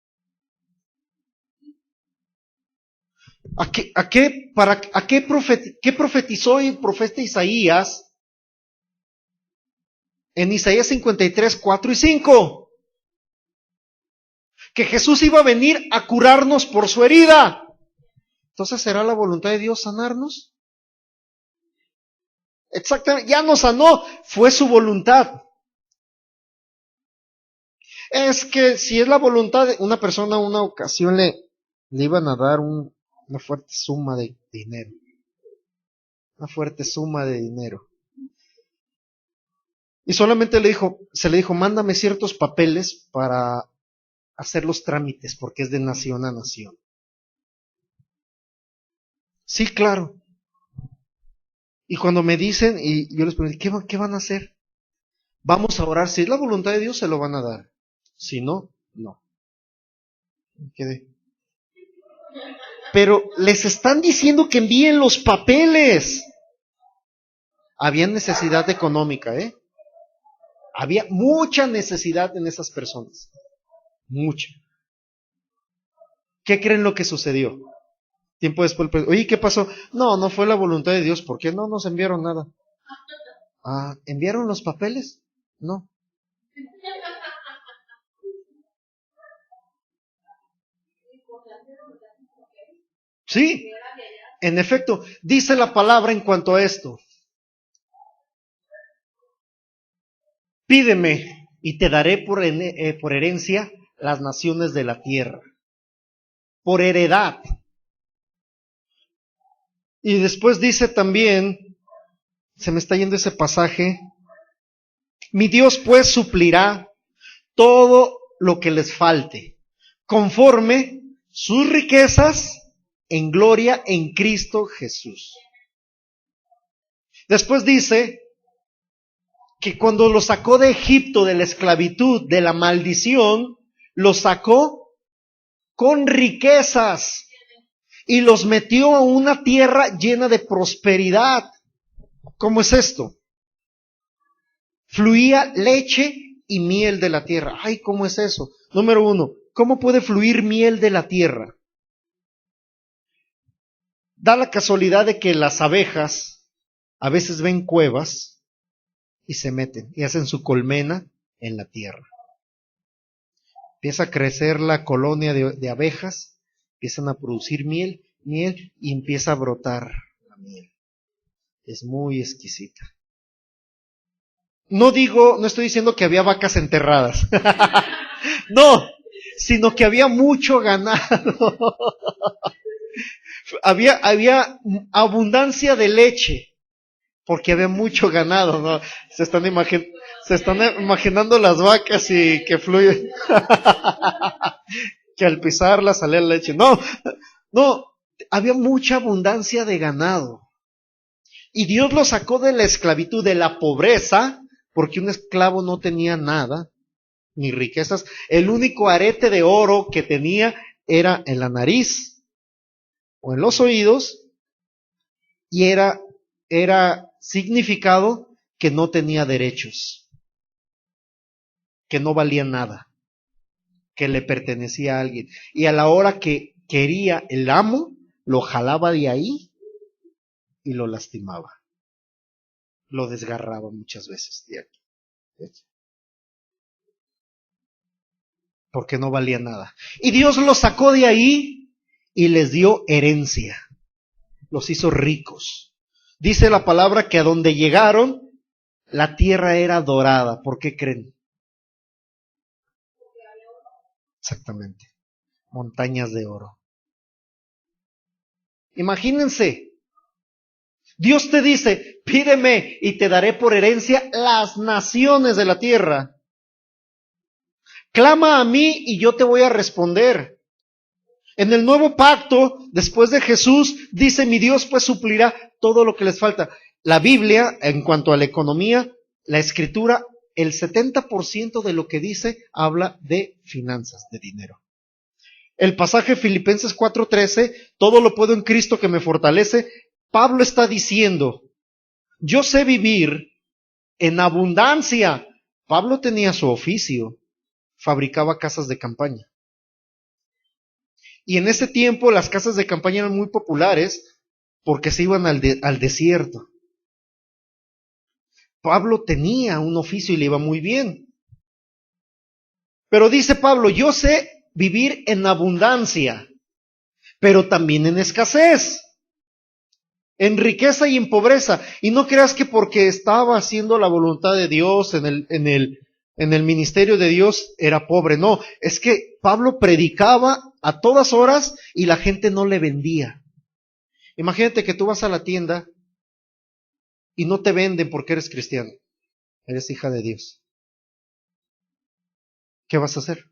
¿Qué profetizó el profeta Isaías en Isaías 53, 4 y 5? Que Jesús iba a venir a curarnos por su herida. Entonces, ¿será la voluntad de Dios sanarnos? Exactamente, ya nos sanó, fue su voluntad. Es que si es la voluntad de una persona, una ocasión le iban a dar una fuerte suma de dinero. Una fuerte suma de dinero. Y solamente se le dijo, mándame ciertos papeles para hacer los trámites, porque es de nación a nación. Sí, claro. Y cuando me dicen, y yo les pregunto, ¿qué van a hacer? Vamos a orar. Si es la voluntad de Dios, se lo van a dar. Si no, no. Quedé. Pero les están diciendo que envíen los papeles. Había necesidad económica, ¿eh? Había mucha necesidad en esas personas. Mucha. ¿Qué creen lo que sucedió? Tiempo después, oye, ¿qué pasó? No fue la voluntad de Dios. ¿Por qué no nos enviaron nada? ¿Enviaron los papeles? No. Sí, en efecto, dice la palabra en cuanto a esto. Pídeme y te daré por herencia las naciones de la tierra. por heredad. Y después dice también, se me está yendo ese pasaje, mi Dios pues suplirá todo lo que les falte, conforme sus riquezas en gloria en Cristo Jesús. Después dice que cuando los sacó de Egipto, de la esclavitud, de la maldición, los sacó con riquezas y los metió a una tierra llena de prosperidad. ¿Cómo es esto? Fluía leche y miel de la tierra. Ay, ¿cómo es eso? Número 1, ¿cómo puede fluir miel de la tierra? Da la casualidad de que las abejas a veces ven cuevas y se meten y hacen su colmena en la tierra. Empieza a crecer la colonia de abejas, empiezan a producir miel y empieza a brotar la miel. Es muy exquisita. No estoy diciendo que había vacas enterradas. No, sino que había mucho ganado. Había abundancia de leche, porque había mucho ganado, ¿no? Se están imaginando las vacas y que fluye, que al pisarlas sale la leche. No, había mucha abundancia de ganado. Y Dios lo sacó de la esclavitud, de la pobreza, porque un esclavo no tenía nada, ni riquezas. El único arete de oro que tenía era en la nariz o en los oídos, y era significado que no tenía derechos, que no valía nada, que le pertenecía a alguien. Y a la hora que quería el amo, lo jalaba de ahí y lo lastimaba. Lo desgarraba muchas veces de aquí. Porque no valía nada. Y Dios los sacó de ahí y les dio herencia. Los hizo ricos. Dice la palabra que a donde llegaron, la tierra era dorada. ¿Por qué creen? Exactamente. Montañas de oro. Imagínense. Dios te dice, pídeme y te daré por herencia las naciones de la tierra. Clama a mí y yo te voy a responder. En el nuevo pacto, después de Jesús, dice, mi Dios pues suplirá todo lo que les falta. La Biblia, en cuanto a la economía, la escritura, el 70% de lo que dice habla de finanzas, de dinero. El pasaje Filipenses 4:13, todo lo puedo en Cristo que me fortalece. Pablo está diciendo, yo sé vivir en abundancia. Pablo tenía su oficio, fabricaba casas de campaña. Y en ese tiempo las casas de campaña eran muy populares porque se iban al desierto. Pablo tenía un oficio y le iba muy bien. Pero dice Pablo, yo sé vivir en abundancia, pero también en escasez, en riqueza y en pobreza. Y no creas que porque estaba haciendo la voluntad de Dios en el ministerio de Dios era pobre. No, es que Pablo predicaba a todas horas y la gente no le vendía. Imagínate que tú vas a la tienda y no te venden porque eres cristiano, eres hija de Dios. ¿Qué vas a hacer?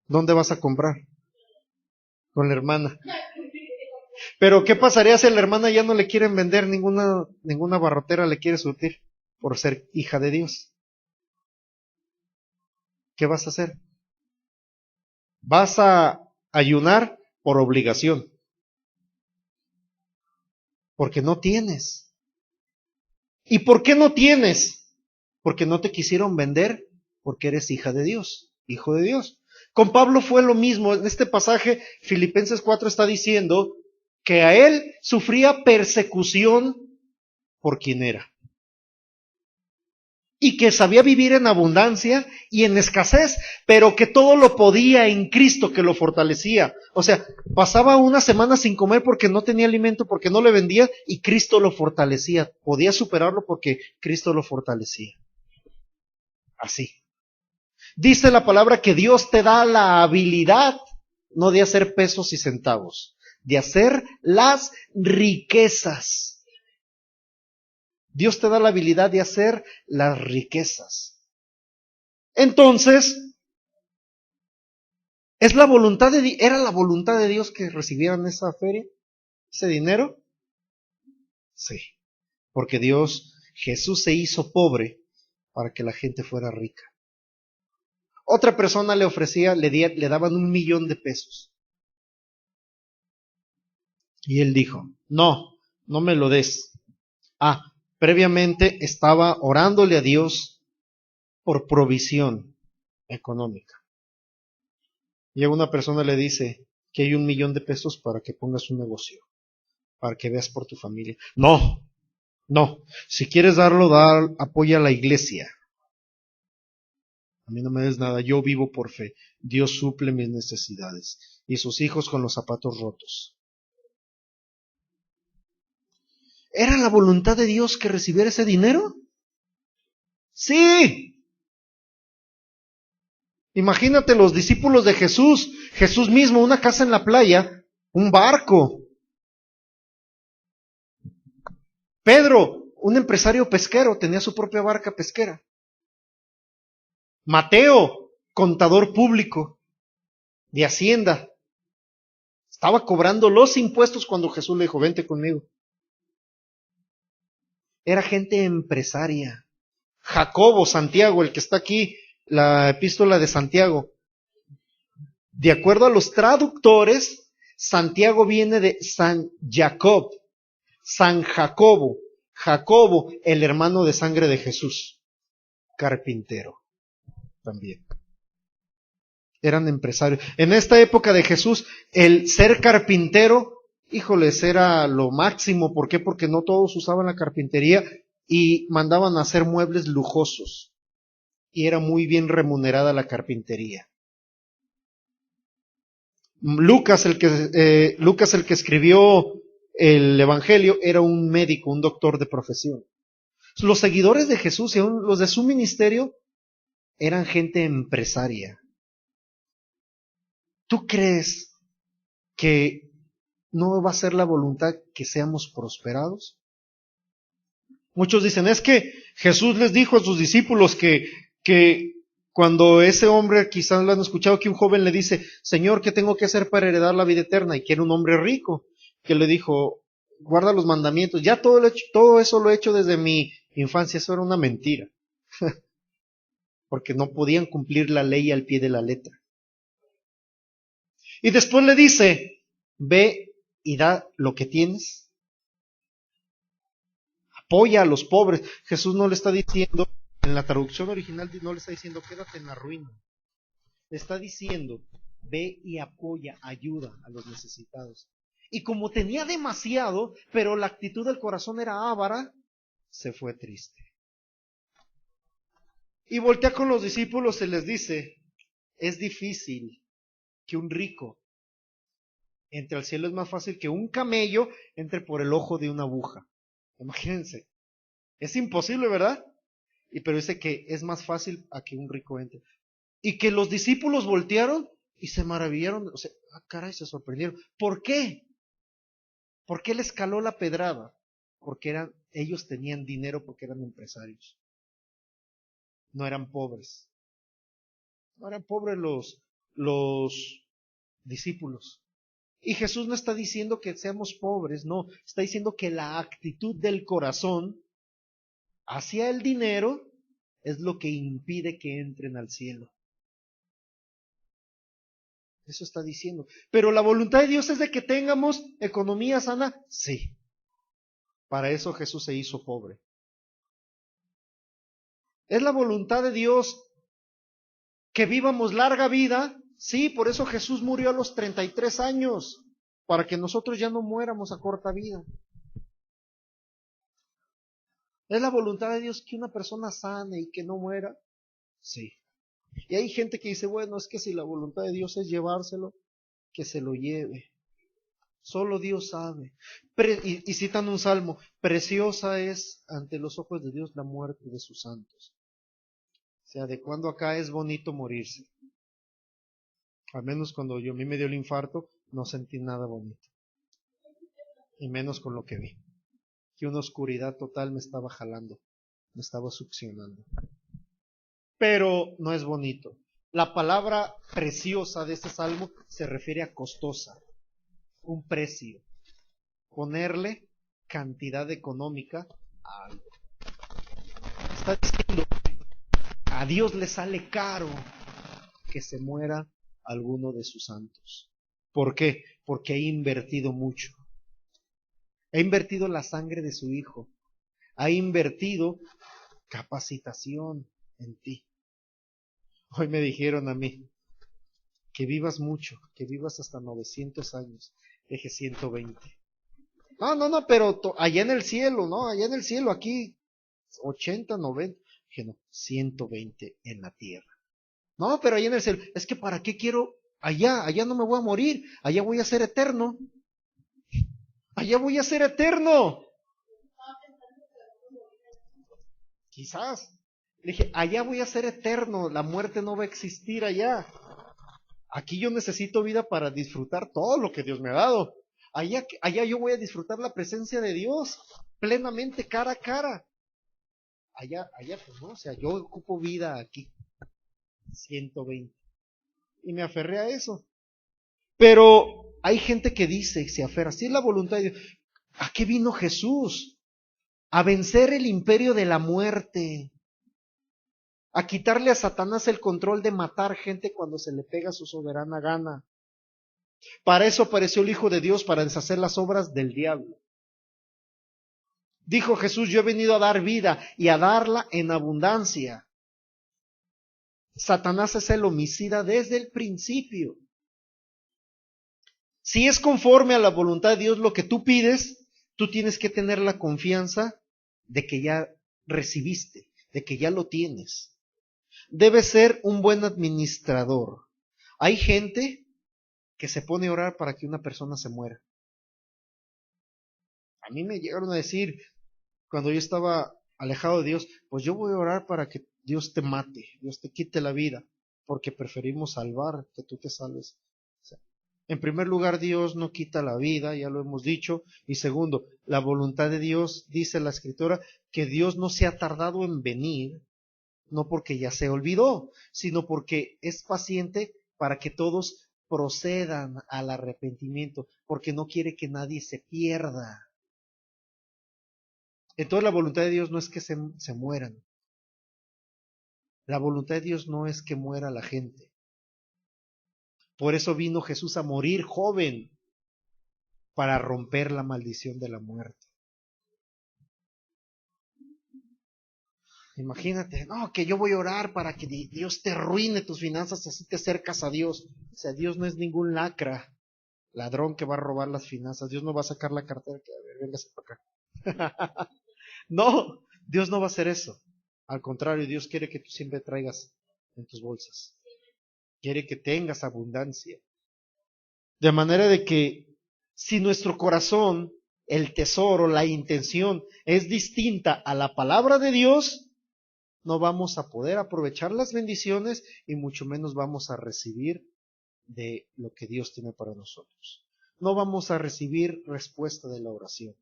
¿Dónde vas a comprar? Con la hermana. Pero ¿qué pasaría si a la hermana ya no le quieren vender, ninguna barrotera le quiere surtir por ser hija de Dios? ¿Qué vas a hacer? Vas a ayunar por obligación, porque no tienes. ¿Y por qué no tienes? Porque no te quisieron vender, porque eres hija de Dios, hijo de Dios. Con Pablo fue lo mismo. En este pasaje, Filipenses 4 está diciendo que a él sufría persecución por quien era. Y que sabía vivir en abundancia y en escasez, pero que todo lo podía en Cristo que lo fortalecía. O sea, pasaba una semana sin comer porque no tenía alimento, porque no le vendía, y Cristo lo fortalecía. Podía superarlo porque Cristo lo fortalecía. Así. Dice la palabra que Dios te da la habilidad no de hacer pesos y centavos, de hacer las riquezas. Dios te da la habilidad de hacer las riquezas. Entonces, ¿era la voluntad de Dios que recibieran esa feria, ese dinero? Sí, porque Jesús se hizo pobre para que la gente fuera rica. Otra persona le ofrecía, le daban 1,000,000 de pesos. Y él dijo, no, no me lo des. Previamente estaba orándole a Dios por provisión económica. Y a una persona le dice que hay 1,000,000 de pesos para que pongas un negocio, para que veas por tu familia. No, no, si quieres darlo, apoya a la iglesia. A mí no me des nada, yo vivo por fe. Dios suple mis necesidades. Y sus hijos con los zapatos rotos. ¿Era la voluntad de Dios que recibiera ese dinero? Sí. Imagínate los discípulos de Jesús, Jesús mismo, una casa en la playa, un barco. Pedro, un empresario pesquero, tenía su propia barca pesquera. Mateo, contador público de Hacienda, estaba cobrando los impuestos cuando Jesús le dijo, vente conmigo. Era gente empresaria. Jacobo, Santiago, el que está aquí, la epístola de Santiago. De acuerdo a los traductores, Santiago viene de San Jacob, San Jacobo. Jacobo, el hermano de sangre de Jesús, carpintero también. Eran empresarios. En esta época de Jesús, el ser carpintero, híjoles, era lo máximo. ¿Por qué? Porque no todos usaban la carpintería y mandaban a hacer muebles lujosos. Y era muy bien remunerada la carpintería. Lucas, el que escribió el Evangelio, era un médico, un doctor de profesión. Los seguidores de Jesús y aún los de su ministerio eran gente empresaria. ¿Tú crees que no va a ser la voluntad que seamos prosperados? Muchos dicen, es que Jesús les dijo a sus discípulos que cuando ese hombre, quizás lo han escuchado, que un joven le dice, Señor, ¿qué tengo que hacer para heredar la vida eterna? Y que era un hombre rico, que le dijo, guarda los mandamientos. Ya todo eso lo he hecho desde mi infancia. Eso era una mentira. Porque no podían cumplir la ley al pie de la letra. Y después le dice, ve y da lo que tienes. Apoya a los pobres. Jesús no le está diciendo, en la traducción original no le está diciendo, quédate en la ruina. Le está diciendo, ve y apoya, ayuda a los necesitados. Y como tenía demasiado, pero la actitud del corazón era avara, se fue triste. Y voltea con los discípulos y les dice, es difícil que un rico entre al cielo, es más fácil que un camello entre por el ojo de una aguja. Imagínense. Es imposible, ¿verdad? Pero dice que es más fácil a que un rico entre. Y que los discípulos voltearon y se maravillaron. O sea, caray, se sorprendieron. ¿Por qué? ¿Por qué les caló la pedrada? Porque ellos tenían dinero, porque eran empresarios. No eran pobres. No eran pobres los discípulos. Y Jesús no está diciendo que seamos pobres, no, está diciendo que la actitud del corazón hacia el dinero es lo que impide que entren al cielo. Eso está diciendo. Pero la voluntad de Dios es de que tengamos economía sana, sí. Para eso Jesús se hizo pobre. ¿Es la voluntad de Dios que vivamos larga vida? Sí, por eso Jesús murió a los 33 años, para que nosotros ya no muéramos a corta vida. ¿Es la voluntad de Dios que una persona sane y que no muera? Sí. Y hay gente que dice, bueno, es que si la voluntad de Dios es llevárselo, que se lo lleve. Solo Dios sabe. Y citan un salmo, preciosa es ante los ojos de Dios la muerte de sus santos. O sea, de cuando acá es bonito morirse. Al menos cuando a mí me dio el infarto, no sentí nada bonito. Y menos con lo que vi. Que una oscuridad total me estaba jalando, me estaba succionando. Pero no es bonito. La palabra preciosa de este salmo se refiere a costosa, un precio, ponerle cantidad económica a algo. Está diciendo, a Dios le sale caro que se muera alguno de sus santos. ¿Por qué? Porque ha invertido mucho. Ha invertido la sangre de su hijo. Ha invertido capacitación en ti. Hoy me dijeron a mí que vivas mucho, que vivas hasta 900 años. Dije 120. No, pero allá en el cielo, ¿no? Allá en el cielo, aquí 80, 90. Dije no, 120 en la tierra. No, pero allá en el cielo, es que ¿para qué quiero allá? Allá no me voy a morir, allá voy a ser eterno. Allá voy a ser eterno. Quizás. Le dije, allá voy a ser eterno, la muerte no va a existir allá. Aquí yo necesito vida para disfrutar todo lo que Dios me ha dado. Allá yo voy a disfrutar la presencia de Dios plenamente, cara a cara. Allá pues no, o sea, yo ocupo vida aquí. 120. Y me aferré a eso. Pero hay gente que dice, se aferra, si es la voluntad de Dios. ¿A qué vino Jesús? A vencer el imperio de la muerte. A quitarle a Satanás el control de matar gente cuando se le pega su soberana gana. Para eso apareció el Hijo de Dios, para deshacer las obras del diablo. Dijo Jesús, yo he venido a dar vida y a darla en abundancia. Satanás es el homicida desde el principio. Si es conforme a la voluntad de Dios lo que tú pides, tú tienes que tener la confianza de que ya recibiste, de que ya lo tienes. Debes ser un buen administrador. Hay gente que se pone a orar para que una persona se muera. A mí me llegaron a decir, cuando yo estaba alejado de Dios, pues yo voy a orar para que Dios te mate, Dios te quite la vida, porque preferimos salvar que tú te salves. O sea, en primer lugar, Dios no quita la vida, ya lo hemos dicho, y segundo, la voluntad de Dios, dice la Escritura, que Dios no se ha tardado en venir, no porque ya se olvidó, sino porque es paciente para que todos procedan al arrepentimiento, porque no quiere que nadie se pierda. Entonces la voluntad de Dios no es que se mueran. La voluntad de Dios no es que muera la gente. Por eso vino Jesús a morir joven, para romper la maldición de la muerte. Imagínate, no, que yo voy a orar para que Dios te arruine tus finanzas, así te acercas a Dios. O sea, Dios no es ningún lacra, ladrón que va a robar las finanzas. Dios no va a sacar la cartera que, a ver, véngase para acá. No, Dios no va a hacer eso. Al contrario, Dios quiere que tú siempre traigas en tus bolsas. Quiere que tengas abundancia. De manera de que si nuestro corazón, el tesoro, la intención es distinta a la palabra de Dios, no vamos a poder aprovechar las bendiciones y mucho menos vamos a recibir de lo que Dios tiene para nosotros. No vamos a recibir respuesta de la oración,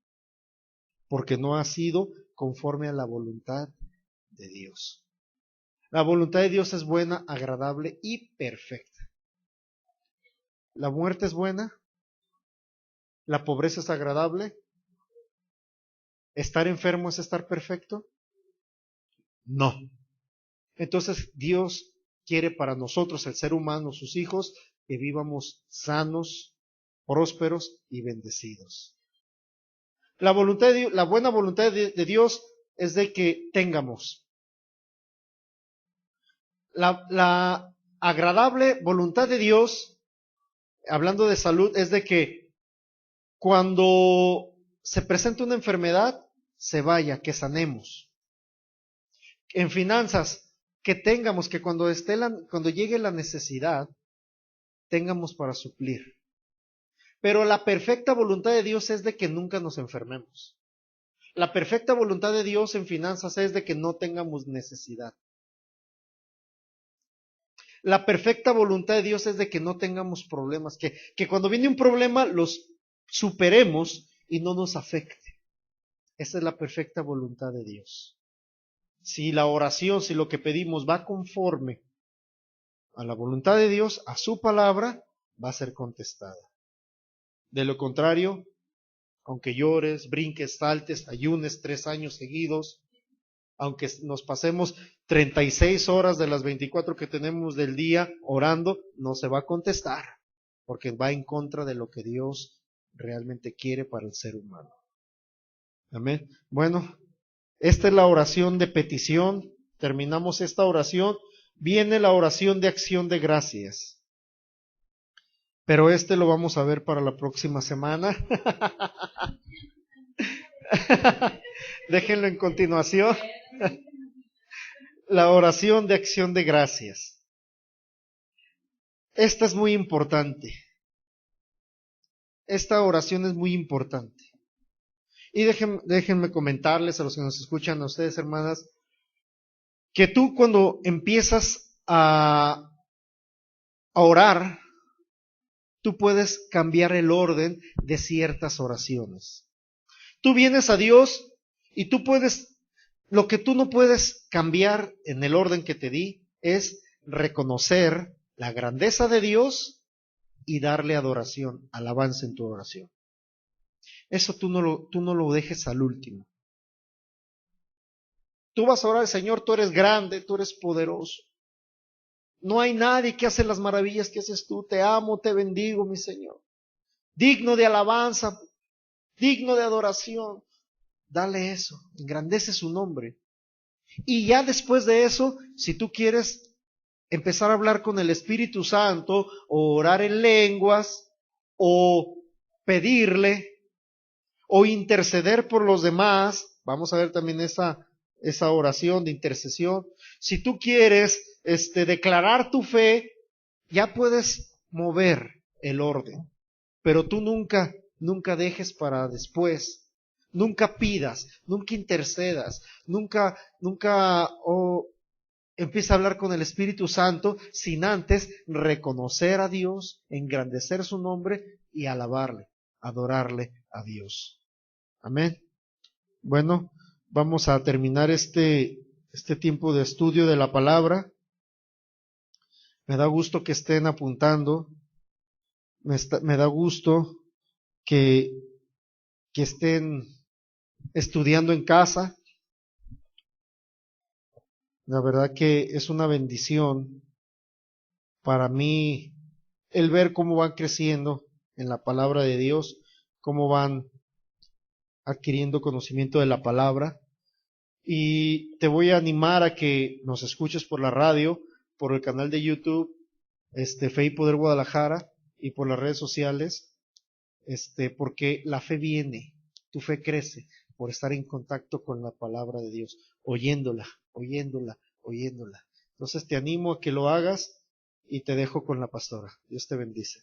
porque no ha sido conforme a la voluntad de Dios. La voluntad de Dios es buena, agradable y perfecta. ¿La muerte es buena? ¿La pobreza es agradable? ¿Estar enfermo es estar perfecto? No. Entonces Dios quiere para nosotros, el ser humano, sus hijos, que vivamos sanos, prósperos y bendecidos. La buena voluntad de Dios es de que tengamos. La agradable voluntad de Dios, hablando de salud, es de que cuando se presenta una enfermedad, se vaya, que sanemos. En finanzas, que tengamos, que cuando llegue la necesidad, tengamos para suplir. Pero la perfecta voluntad de Dios es de que nunca nos enfermemos. La perfecta voluntad de Dios en finanzas es de que no tengamos necesidad. La perfecta voluntad de Dios es de que no tengamos problemas, que cuando viene un problema los superemos y no nos afecte. Esa es la perfecta voluntad de Dios. Si la oración, si lo que pedimos va conforme a la voluntad de Dios, a su palabra, va a ser contestada. De lo contrario, aunque llores, brinques, saltes, ayunes 3 años seguidos, aunque nos pasemos 36 horas de las 24 que tenemos del día orando, no se va a contestar, porque va en contra de lo que Dios realmente quiere para el ser humano. Amén. Bueno, esta es la oración de petición. Terminamos esta oración. Viene la oración de acción de gracias. Pero lo vamos a ver para la próxima semana. Déjenlo en continuación. La oración de acción de gracias. Esta es muy importante. Esta oración es muy importante. Y déjenme comentarles a los que nos escuchan, a ustedes hermanas, que tú cuando empiezas a orar, tú puedes cambiar el orden de ciertas oraciones. Tú vienes a Dios y tú puedes, lo que tú no puedes cambiar en el orden que te di es reconocer la grandeza de Dios y darle adoración, alabanza en tu oración. Eso tú no lo dejes al último. Tú vas a orar, Señor, tú eres grande, tú eres poderoso. No hay nadie que hace las maravillas que haces tú. Te amo, te bendigo, mi Señor. Digno de alabanza, digno de adoración. Dale eso, engrandece su nombre. Y ya después de eso, si tú quieres empezar a hablar con el Espíritu Santo, o orar en lenguas, o pedirle, o interceder por los demás, vamos a ver también esa oración de intercesión. Si tú quieres declarar tu fe, ya puedes mover el orden, pero tú nunca dejes para después. Nunca pidas, nunca intercedas, nunca empieza a hablar con el Espíritu Santo sin antes reconocer a Dios, engrandecer su nombre y alabarle, adorarle a Dios. Amén. Bueno, vamos a terminar este tiempo de estudio de la palabra. Me da gusto que estén apuntando. Me da gusto que estén estudiando en casa. La verdad que es una bendición para mí el ver cómo van creciendo en la palabra de Dios, cómo van adquiriendo conocimiento de la palabra. Y te voy a animar a que nos escuches por la radio, por el canal de YouTube, Fe y Poder Guadalajara, y por las redes sociales, porque la fe viene, tu fe crece por estar en contacto con la palabra de Dios, oyéndola. Entonces te animo a que lo hagas y te dejo con la pastora. Dios te bendice.